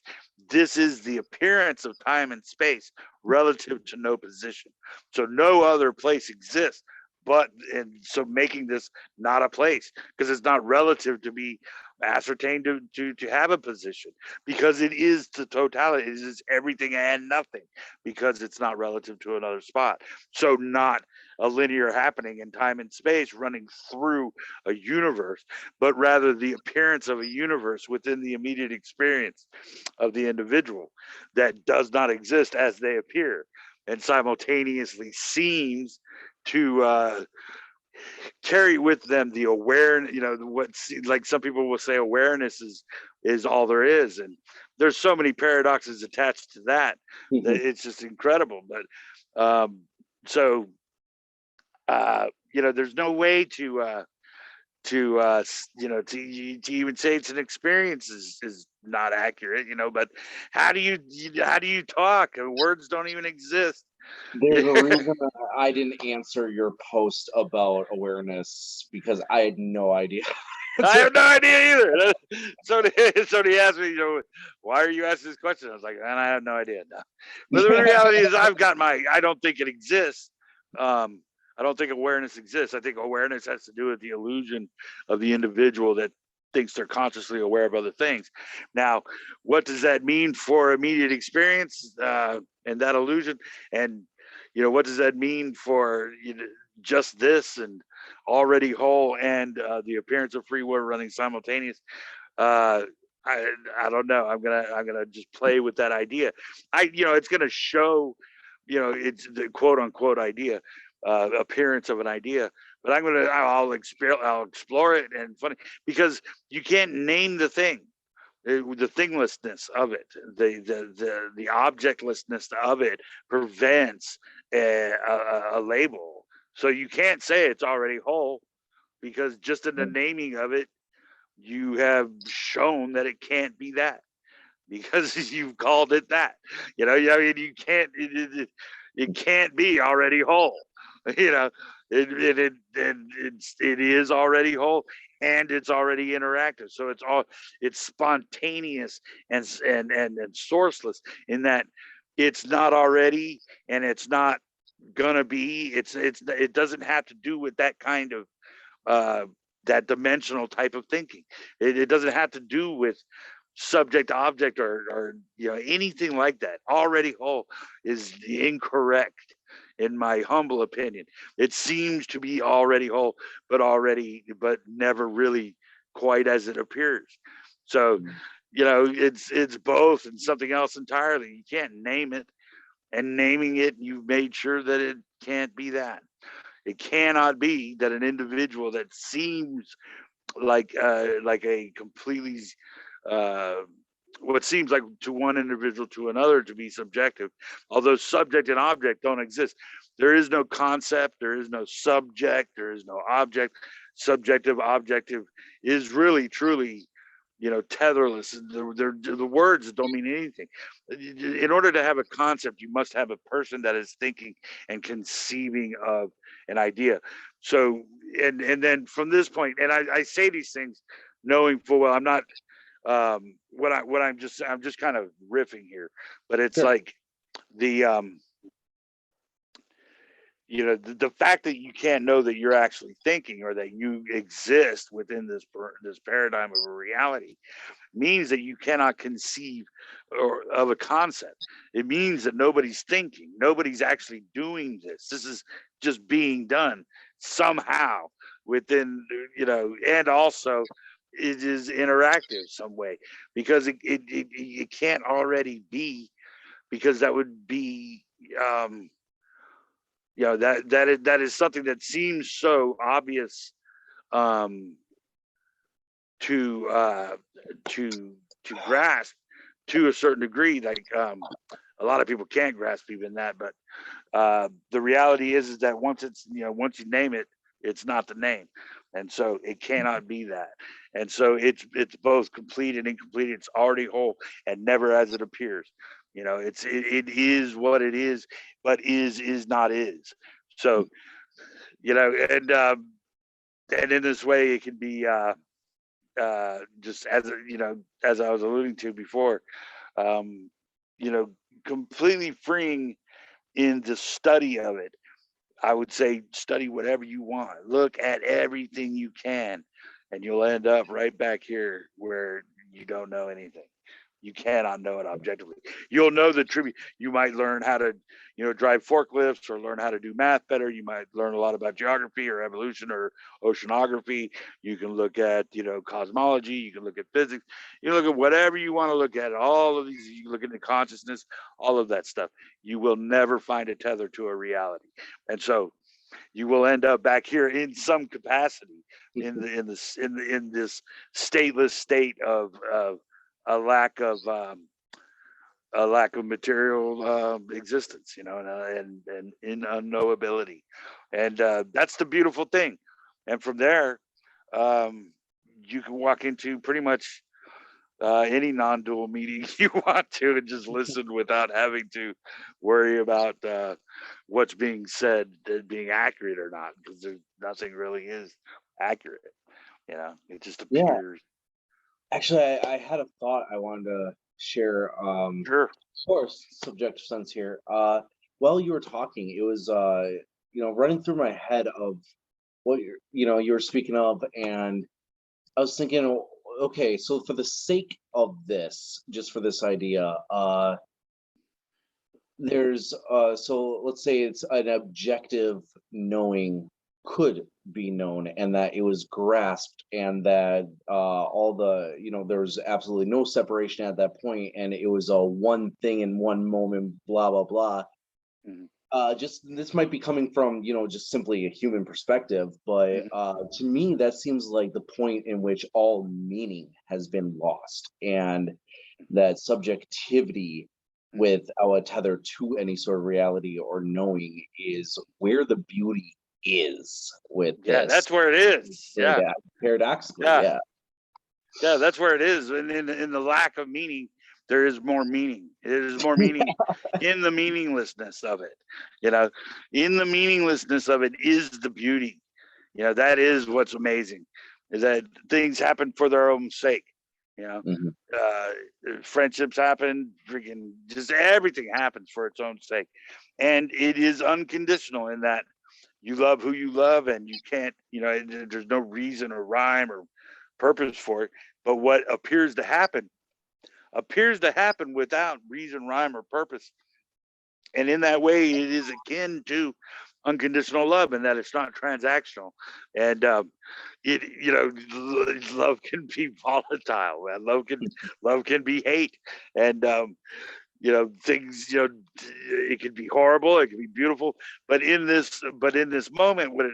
This is the appearance of time and space relative to no position. So no other place exists, and so making this not a place, because it's not relative to be ascertained to have a position, because it is the totality. It is everything and nothing, because it's not relative to another spot. So not a linear happening in time and space running through a universe, but rather the appearance of a universe within the immediate experience of the individual that does not exist as they appear, and simultaneously seems to carry with them the awareness. Like some people will say, awareness is all there is, and there's so many paradoxes attached to that that it's just incredible. But so there's no way to even say it's an experience is not accurate. But how do you talk? Words don't even exist. There's a reason that I didn't answer your post about awareness, because I had no idea. I have no idea either. Somebody asked me, why are you asking this question? I was like, and I have no idea. No. But the reality is, I don't think it exists. I don't think awareness exists. I think awareness has to do with the illusion of the individual that thinks they're consciously aware of other things. Now, what does that mean for immediate experience and that illusion? And, what does that mean for just this and already whole and the appearance of free will running simultaneous? I don't know. I'm gonna just play with that idea. It's gonna show, it's the quote unquote idea, appearance of an idea, but I'll explore it. And funny, because you can't name the thing, the thinglessness of it, the objectlessness of it prevents a label. So you can't say it's already whole, because just in the naming of it, you have shown that it can't be that, because you've called it that. I mean, you can't. It can't be already whole. It is already whole, and it's already interactive. So it's spontaneous and sourceless, in that it's not already, and it's not gonna be. It doesn't have to do with that kind of that dimensional type of thinking. It doesn't have to do with subject object or anything like that. Already whole is incorrect, in my humble opinion. It seems to be already whole, but never really quite as it appears. So it's both and something else entirely. You can't name it, and naming it, you've made sure that it can't be that. It cannot be that an individual that seems like a completely what seems like to one individual to another to be subjective, although subject and object don't exist. There is no concept, there is no subject, there is no object. subjective, objective is really, truly, tetherless. The words don't mean anything. In order to have a concept, you must have a person that is thinking and conceiving of an idea. So, and then from this point, and I say these things knowing full well I'm not, I'm just kind of riffing here, but it's Sure. like the the fact that you can't know that you're actually thinking or that you exist within this paradigm of a reality means that you cannot conceive of a concept. It means that nobody's thinking, nobody's actually doing this. This is just being done somehow within, and also it is interactive some way, because it can't already be, because that would be that is something that seems so obvious to grasp to a certain degree. Like a lot of people can't grasp even that, but the reality is that once you name it, it's not the name, and so it cannot be that. And so it's both complete and incomplete. It's already whole and never as it appears. It is what it is, but is not is. So and in this way it can be just as as I was alluding to before, um, completely freeing in the study of it. I would say study whatever you want. Look at everything you can, and you'll end up right back here where you don't know anything. You cannot know it objectively. You'll know the tribute. You might learn how to, drive forklifts, or learn how to do math better. You might learn a lot about geography or evolution or oceanography. You can look at, cosmology. You can look at physics. You look at whatever you want to look at. All of these, you can look into consciousness, all of that stuff. You will never find a tether to a reality. And so you will end up back here in some capacity in this stateless state of a lack of material existence, and in unknowability, and that's the beautiful thing. And from there, you can walk into pretty much any non-dual meeting you want to, and just listen without having to worry about what's being said being accurate or not, because nothing really is accurate. It just appears. Actually, I had a thought I wanted to share. Sure. Of course, subjective sense here. While you were talking, it was running through my head of what you were speaking of, and I was thinking, okay, so for the sake of this, just for this idea, there's so let's say it's an objective knowing could be known, and that it was grasped, and that all the there was absolutely no separation at that point, and it was a one thing in one moment, blah blah blah. Just this might be coming from just simply a human perspective, but to me that seems like the point in which all meaning has been lost, and that subjectivity without a tether to any sort of reality or knowing is where the beauty is with this. Yeah, that's where it is. Yeah, paradoxically, yeah, that's where it is. And in the lack of meaning, there is more meaning. There is more meaning in the meaninglessness of it. In the meaninglessness of it is the beauty. That is what's amazing, is that things happen for their own sake. Friendships happen, freaking just everything happens for its own sake, and it is unconditional in that you love who you love, and you can't, there's no reason or rhyme or purpose for it. But what appears to happen without reason, rhyme, or purpose. And in that way, it is akin to unconditional love, in that it's not transactional. And love can be volatile, man. Love can be hate, and things, it can be horrible, it can be beautiful, but in this moment, what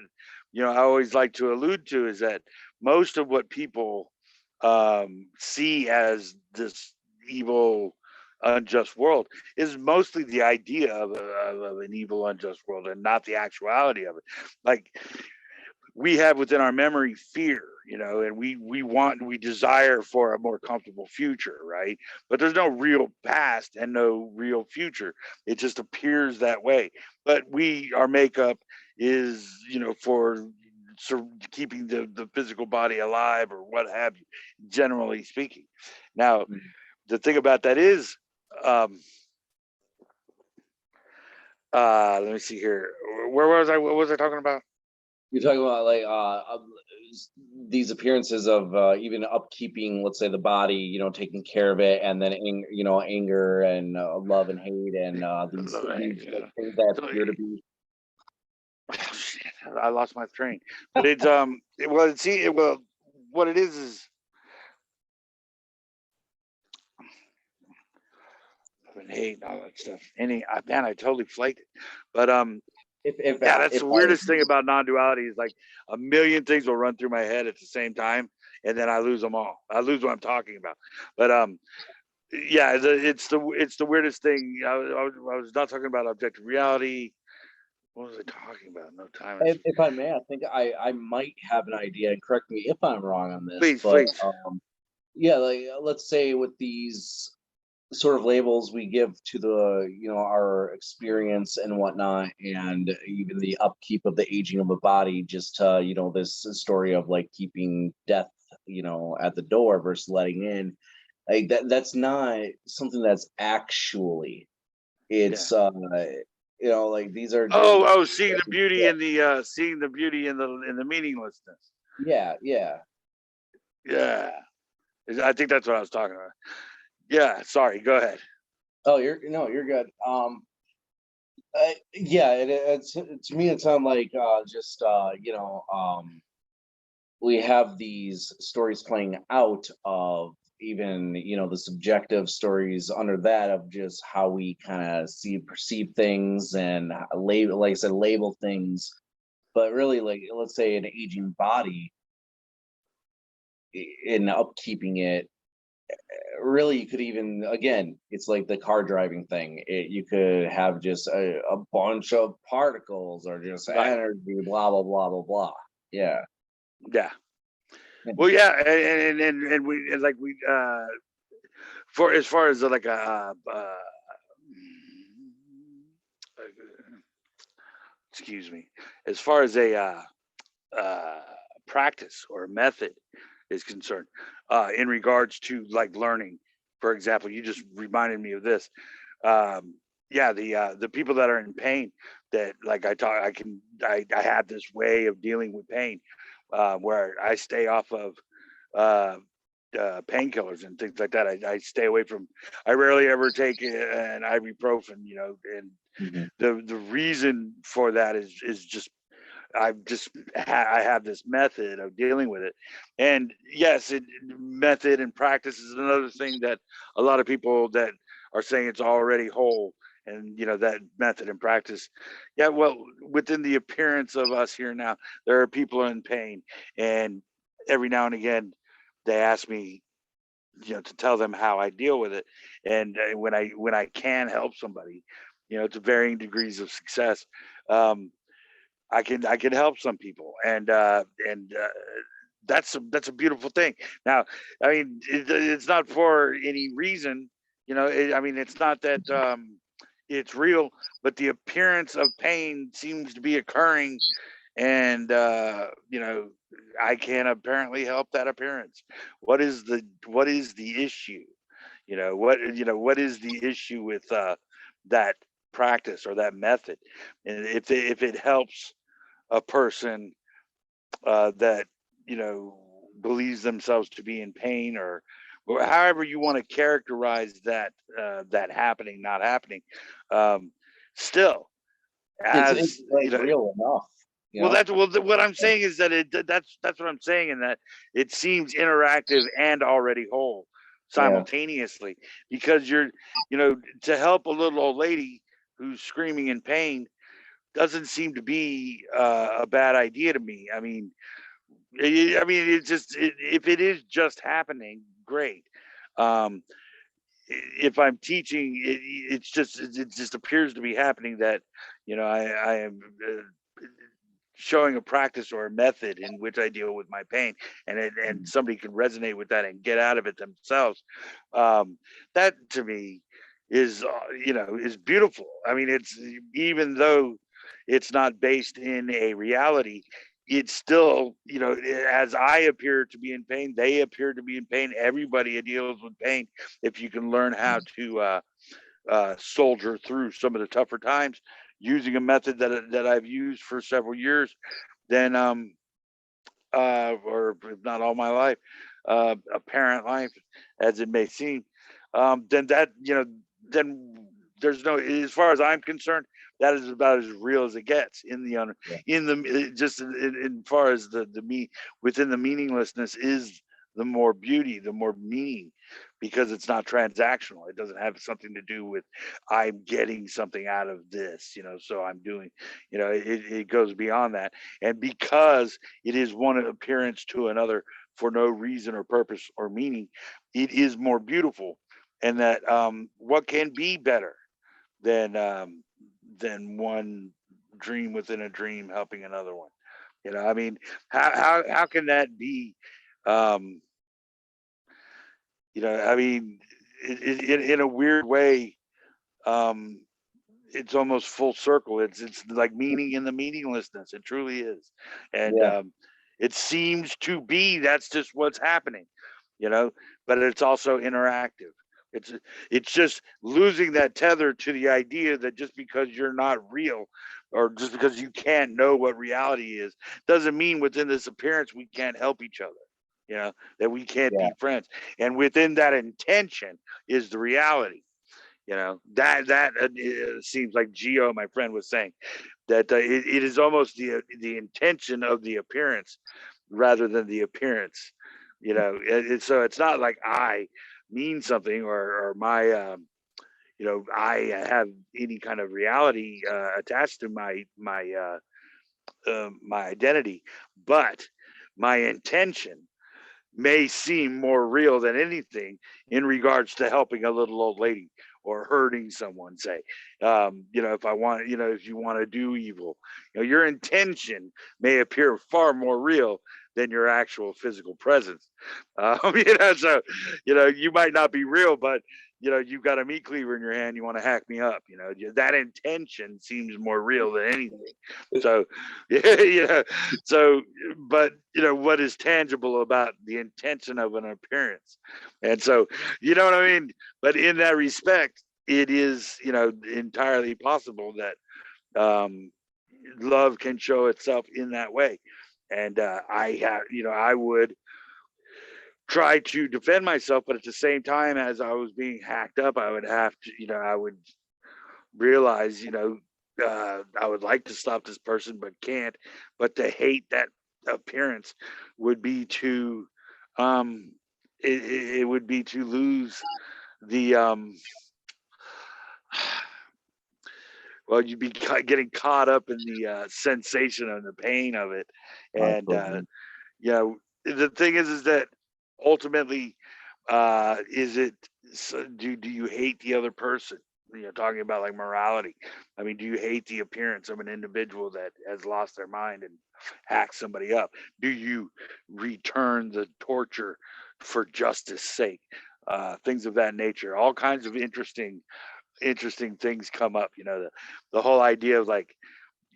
I always like to allude to is that most of what people see as this evil, unjust world is mostly the idea of an evil, unjust world, and not the actuality of it. Like, we have within our memory fear, and we desire for a more comfortable future, right? But there's no real past and no real future. It just appears that way. But our makeup is, for keeping the physical body alive or what have you, generally speaking. Now, the thing about that is, let me see here. Where was I? What was I talking about? You're talking about like these appearances of even upkeeping, let's say, the body, taking care of it, and then anger and love and hate and these like, things that appear to be. Oh, shit, I lost my train. But it's what it is love and hate and all that stuff. I totally flaked it. But that's the weirdest thing about non-duality is like a million things will run through my head at the same time, and then I lose them all. I lose what I'm talking about. But yeah, it's the weirdest thing. I was not talking about objective reality. What was I talking about? No time. If I may, I think I might have an idea, and correct me if I'm wrong on this. Please, but, please. Yeah, like let's say with these sort of labels we give to the our experience and whatnot, and even the upkeep of the aging of the body, just this story of like keeping death at the door versus letting in, like that's not something that's actually, it's like these are just, seeing the beauty in the meaninglessness. yeah. I think that's what I was talking about. Yeah, sorry, go ahead. Oh, you're good. Yeah, it's to me it sounds like just we have these stories playing out of even the subjective stories under that of just how we kind of perceive things and label, like I said, label things. But really, like, let's say an aging body, in upkeeping it, really you could even, again, it's like the car driving thing, you could have just a bunch of particles or just energy, blah blah blah blah blah. Yeah. Well, yeah, and we like we for as far as like a excuse me, as far as a practice or method is concerned, in regards to like learning. For example, you just reminded me of this. Yeah, the people that are in pain, that like I have this way of dealing with pain, where I stay off of painkillers and things like that. I stay away from. I rarely ever take an ibuprofen, and the reason for that is just I have this method of dealing with it. And yes, method and practice is another thing that a lot of people that are saying it's already whole, and that method and practice. Yeah, well, within the appearance of us here now, there are people in pain, and every now and again they ask me, to tell them how I deal with it. And when I can help somebody, to varying degrees of success, I can help some people, and that's a beautiful thing. Now, I mean, it's not for any reason, I mean, it's not that it's real, but the appearance of pain seems to be occurring, and I can apparently help that appearance. What is the issue? What is the issue with that practice or that method? And if it helps a person that believes themselves to be in pain, or however you want to characterize that happening, not happening, still, It's as like real enough. what I'm saying is that that's what I'm saying, in that it seems interactive and already whole simultaneously, because to help a little old lady who's screaming in pain doesn't seem to be a bad idea to me. I mean, it's just, if it is just happening, great. Um, if I'm teaching, it just appears to be happening that I am showing a practice or a method in which I deal with my pain, and somebody can resonate with that and get out of it themselves. That to me is is beautiful. I mean, it's, even though it's not based in a reality, it's still, as I appear to be in pain, they appear to be in pain. Everybody deals with pain if you can learn how to soldier through some of the tougher times using a method that I've used for several years. Then or if not all my life, apparent life, as it may seem, then that, then there's no, as far as I'm concerned, that is about as real as it gets in the Yeah. in the just in far as the within the meaninglessness is the more beauty, the more meaning, because it's not transactional. It doesn't have something to do with I'm getting something out of this, so I'm doing, it goes beyond that. And because it is one appearance to another for no reason or purpose or meaning, it is more beautiful. And that, what can be better than one dream within a dream helping another one? I mean, how can that be? Um, I mean, in a weird way, um, it's almost full circle. It's like meaning in the meaninglessness. It truly is. And Yeah. it seems to be that's just what's happening, but it's also interactive. It's it's just losing that tether to the idea that just because you're not real, or just because you can't know what reality is, doesn't mean within this appearance we can't help each other. That we can't Yeah. be friends. And within that intention is the reality. That seems like Gio, my friend, was saying that it is almost the intention of the appearance rather than the appearance. So it's not like I mean something, or my I have any kind of reality attached to my identity, but my intention may seem more real than anything in regards to helping a little old lady or hurting someone, say. If I want, if you want to do evil, your intention may appear far more real than your actual physical presence. So you might not be real, but you've got a meat cleaver in your hand, you want to hack me up. That intention seems more real than anything. So yeah. So, but what is tangible about the intention of an appearance? And so, you know what I mean? But in that respect, it is, entirely possible that love can show itself in that way. And I have, I would try to defend myself, but at the same time, as I was being hacked up, I would have to, I would realize, I would like to stop this person, but can't. But to hate that appearance would be to, it would be to lose the, well, you'd be getting caught up in the sensation and the pain of it. And, Absolutely. the thing is that ultimately, is it, do you hate the other person? Talking about like morality. I mean, do you hate the appearance of an individual that has lost their mind and hacked somebody up? Do you return the torture for justice sake? Things of that nature. All kinds of interesting things come up. The whole idea of like,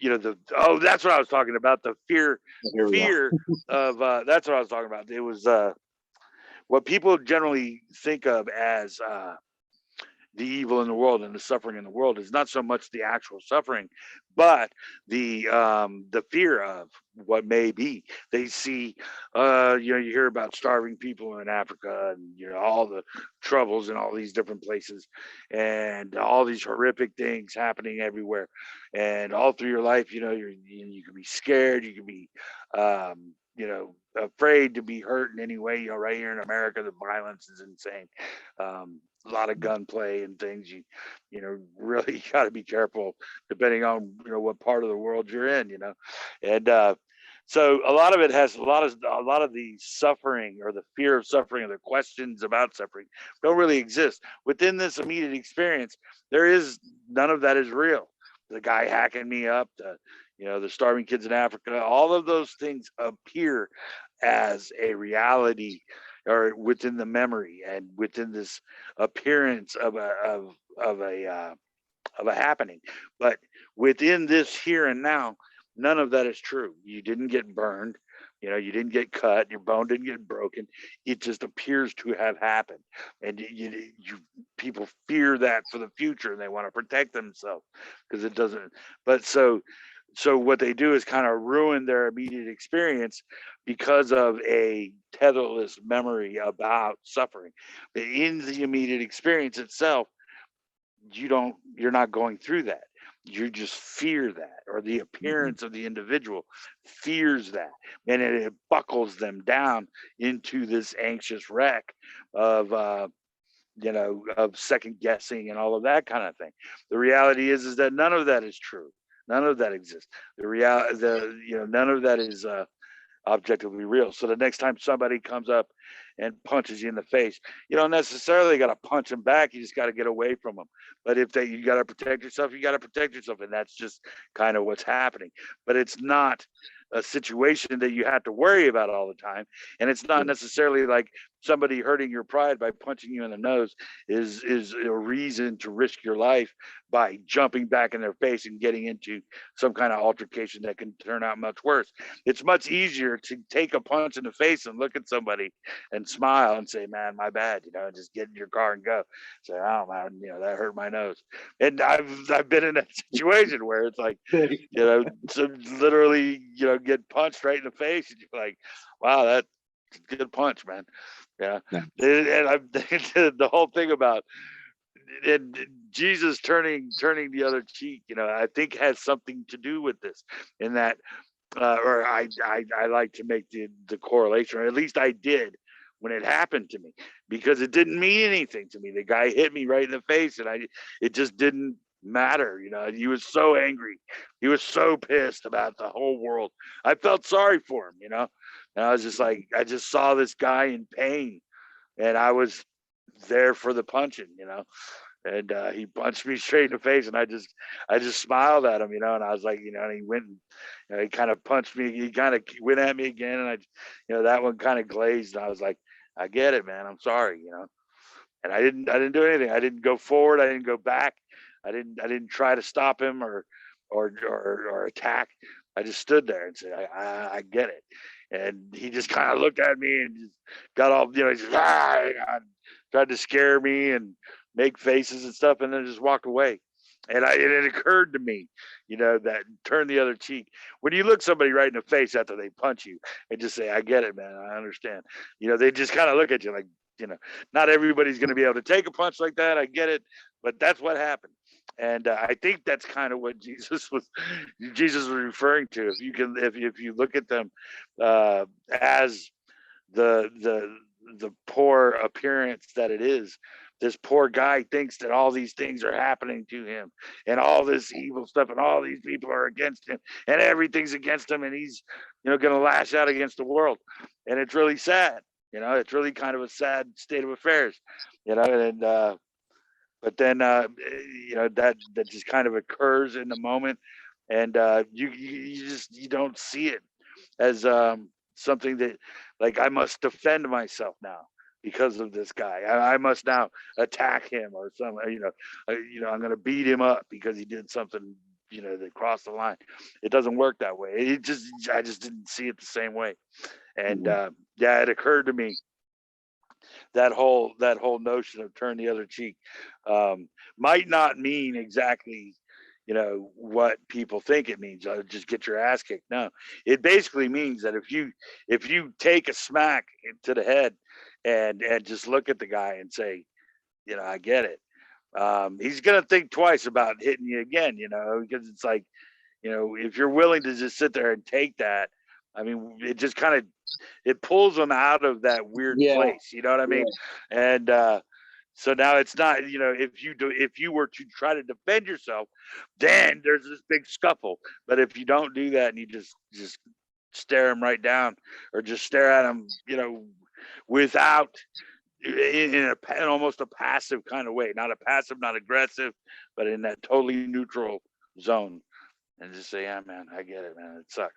that's what I was talking about. The fear Here we go. fear of that's what I was talking about. It was what people generally think of as the evil in the world and the suffering in the world is not so much the actual suffering, but the fear of what may be. They see, you hear about starving people in Africa, and all the troubles in all these different places, and all these horrific things happening everywhere, and all through your life, you can be scared, you can be, afraid to be hurt in any way. Right here in America, the violence is insane. A lot of gunplay and things. Really got to be careful depending on what part of the world you're in. And so a lot of it has a lot of the suffering or the fear of suffering or the questions about suffering don't really exist within this immediate experience. There is none of that is real. The guy hacking me up, the starving kids in Africa, all of those things appear as a reality or within the memory and within this appearance of a happening. But within this here and now, none of that is true. You didn't get burned. You didn't get cut. Your bone didn't get broken. It just appears to have happened, and people fear that for the future, and they want to protect themselves because it doesn't. But so what they do is kind of ruin their immediate experience because of a tetherless memory about suffering. But in the immediate experience itself, you're not going through that. You just fear that, or the appearance of the individual fears that, and it buckles them down into this anxious wreck of of second guessing and all of that kind of thing. The reality is that none of that is true. None of that exists. None of that is objectively real. So the next time somebody comes up and punches you in the face, you don't necessarily got to punch them back. You just got to get away from them. But if you got to protect yourself, you got to protect yourself. And that's just kind of what's happening. But it's not a situation that you have to worry about all the time. And it's not necessarily like somebody hurting your pride by punching you in the nose is a reason to risk your life by jumping back in their face and getting into some kind of altercation that can turn out much worse. It's much easier to take a punch in the face and look at somebody and smile and say, man, my bad, and just get in your car and go. Say, oh man, that hurt my nose. And I've been in that situation where it's like, so literally, get punched right in the face, and you're like, wow, that's a good punch, man. Yeah. And I'm the whole thing about and Jesus turning the other cheek, I think has something to do with this, in that or I like to make the correlation, or at least I did when it happened to me, because it didn't mean anything to me. The guy hit me right in the face, and it just didn't matter. He was so angry. He was so pissed about the whole world. I felt sorry for him, and I was just like, I just saw this guy in pain, and I was there for the punching, and he punched me straight in the face, and I just smiled at him, and I was like, and he went and he kind of punched me. He kind of went at me again, and that one kind of glazed, and I was like, I get it, man. I'm sorry, and I didn't do anything. I didn't go forward. I didn't go back. I didn't try to stop him or attack. I just stood there and said, I get it. And he just kind of looked at me and just got all, he just tried to scare me and make faces and stuff, and then just walk away. And it occurred to me, that turn the other cheek. When you look somebody right in the face after they punch you and just say, I get it, man, I understand. They just kind of look at you like, not everybody's going to be able to take a punch like that. I get it, but that's what happened. And I think that's kind of what Jesus was referring to. If you look at them as the poor appearance that it is, this poor guy thinks that all these things are happening to him, and all this evil stuff, and all these people are against him, and everything's against him, and he's going to lash out against the world. And it's really sad. It's really kind of a sad state of affairs. And but then that just kind of occurs in the moment, and you don't see it as something that, like, I must defend myself now because of this guy. I must now attack him, or some, I'm going to beat him up because he did something, that crossed the line. It doesn't work that way. I just didn't see it the same way. And it occurred to me, that whole notion of turn the other cheek might not mean exactly what people think it means. Just get your ass kicked. No, it basically means that if you take a smack to the head and just look at the guy and say, I get it, he's gonna think twice about hitting you again, because it's like, if you're willing to just sit there and take that, I mean, it just kind of, it pulls them out of that weird place, you know what I mean? And so now it's not, if you were to try to defend yourself, then there's this big scuffle. But if you don't do that, and you just stare him right down, or just stare at him, without, in almost a passive kind of way, not a passive, not aggressive, but in that totally neutral zone, and just say, yeah, man, I get it, man. It sucks.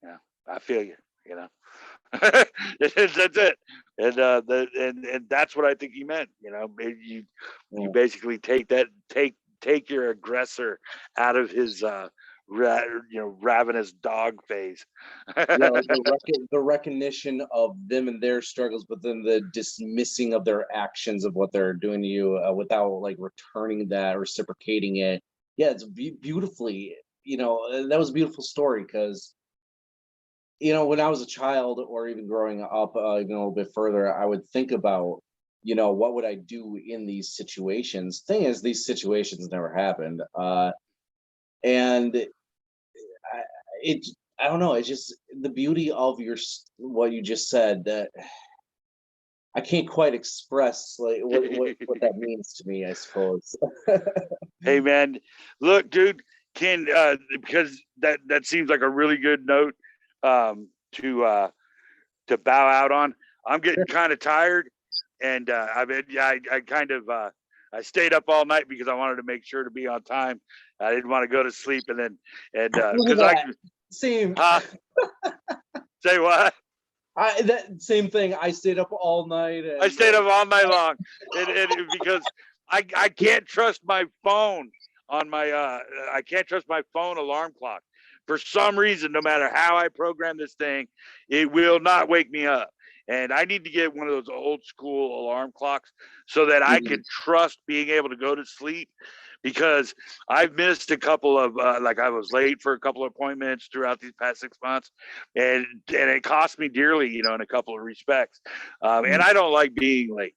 Yeah, I feel you. You know, that's it. And that's what I think he meant. You know, you basically take your aggressor out of his ravenous dog phase. Yeah, like the recognition of them and their struggles, but then the dismissing of their actions of what they're doing to you without like returning that, reciprocating it. Yeah, it's beautifully, that was a beautiful story because, when I was a child or even growing up, even a little bit further, I would think about, what would I do in these situations? Thing is, these situations never happened. And it I don't know, it's just the beauty of what you just said that I can't quite express like what that means to me, I suppose. Hey, man, look, dude, because that seems like a really good note to bow out on. I'm getting kind of tired, and I kind of I stayed up all night because I wanted to make sure to be on time. I didn't want to go to sleep and because Same. Say what? That same thing. I stayed up all night. I stayed up all night long, and because I can't trust my phone on my I can't trust my phone alarm clock. For some reason, no matter how I program this thing, it will not wake me up. And I need to get one of those old school alarm clocks so that I can trust being able to go to sleep, because I've missed a couple of like I was late for a couple of appointments throughout these past 6 months, and it cost me dearly, in a couple of respects. And I don't like being late.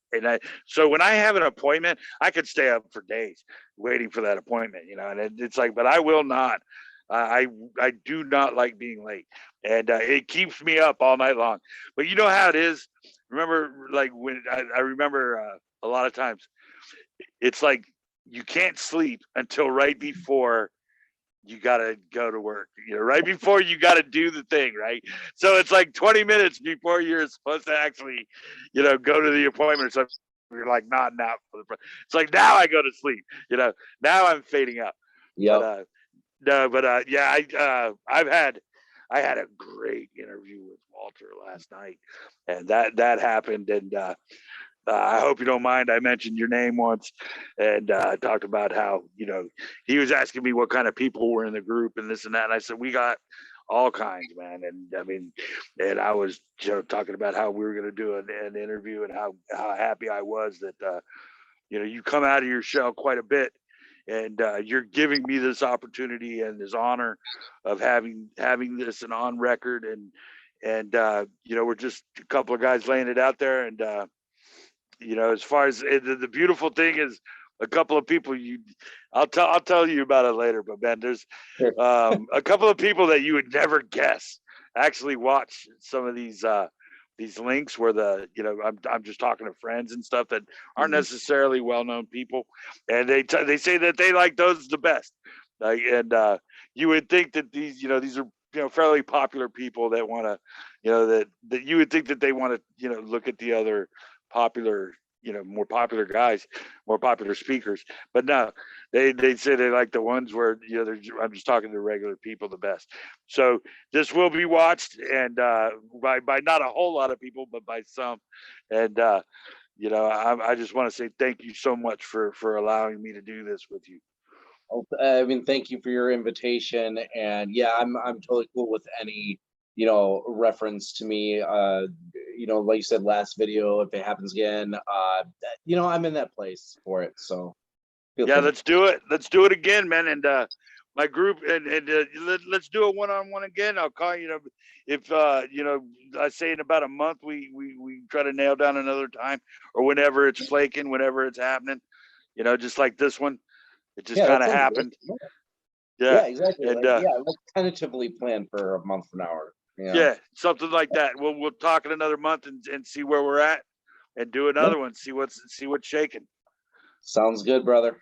So when I have an appointment, I could stay up for days waiting for that appointment, and it's like, but I will not. I do not like being late, and it keeps me up all night long. But you know how it is. Remember, like when I remember a lot of times, it's like you can't sleep until right before you gotta go to work. Right before you gotta do the thing, right? So it's like 20 minutes before you're supposed to actually, go to the appointment or something. You're like nodding out for the. It's like now I go to sleep. Now I'm fading out. Yeah. But no, but yeah, I had a great interview with Walter last night, and that happened, and I hope you don't mind. I mentioned your name once, and talked about how he was asking me what kind of people were in the group and this and that, and I said we got all kinds, man. And I mean, and I was talking about how we were going to do an interview and how happy I was that you come out of your shell quite a bit, and you're giving me this opportunity and this honor of having this and on record, and we're just a couple of guys laying it out there, and as far as the beautiful thing is a couple of people I'll tell you about it later, but man, there's a couple of people that you would never guess actually watch some of these links where I'm just talking to friends and stuff that aren't necessarily well-known people, and they say that they like those the best. And you would think that these are fairly popular people that want to that you would think that they want to look at the other popular more popular guys, more popular speakers, but no, they say they like the ones where I'm just talking to regular people the best. So this will be watched, and by not a whole lot of people, but by some. And I just want to say thank you so much for allowing me to do this with you. I mean, thank you for your invitation, and yeah, I'm totally cool with any reference to me. Like you said last video, if it happens again, I'm in that place for it. So yeah, let's do it again, man. And my group, and let's do a one-on-one again. I'll call you. If I say in about a month we try to nail down another time, or whenever it's flaking, whenever it's happening. Just like this one, it just kind of happened. Yeah, exactly. And let's tentatively plan for a month from now. Yeah, something like that. We'll talk in another month and see where we're at, and do another one. See what's shaking. Sounds good, brother.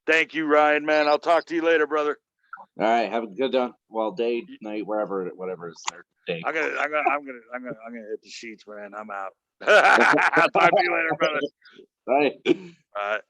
Thank you, Ryan, man. I'll talk to you later, brother. All right, have a good day, night, whatever is there. Day. I'm gonna hit the sheets, man. I'm out. I'll talk to you later, brother. All right. All right.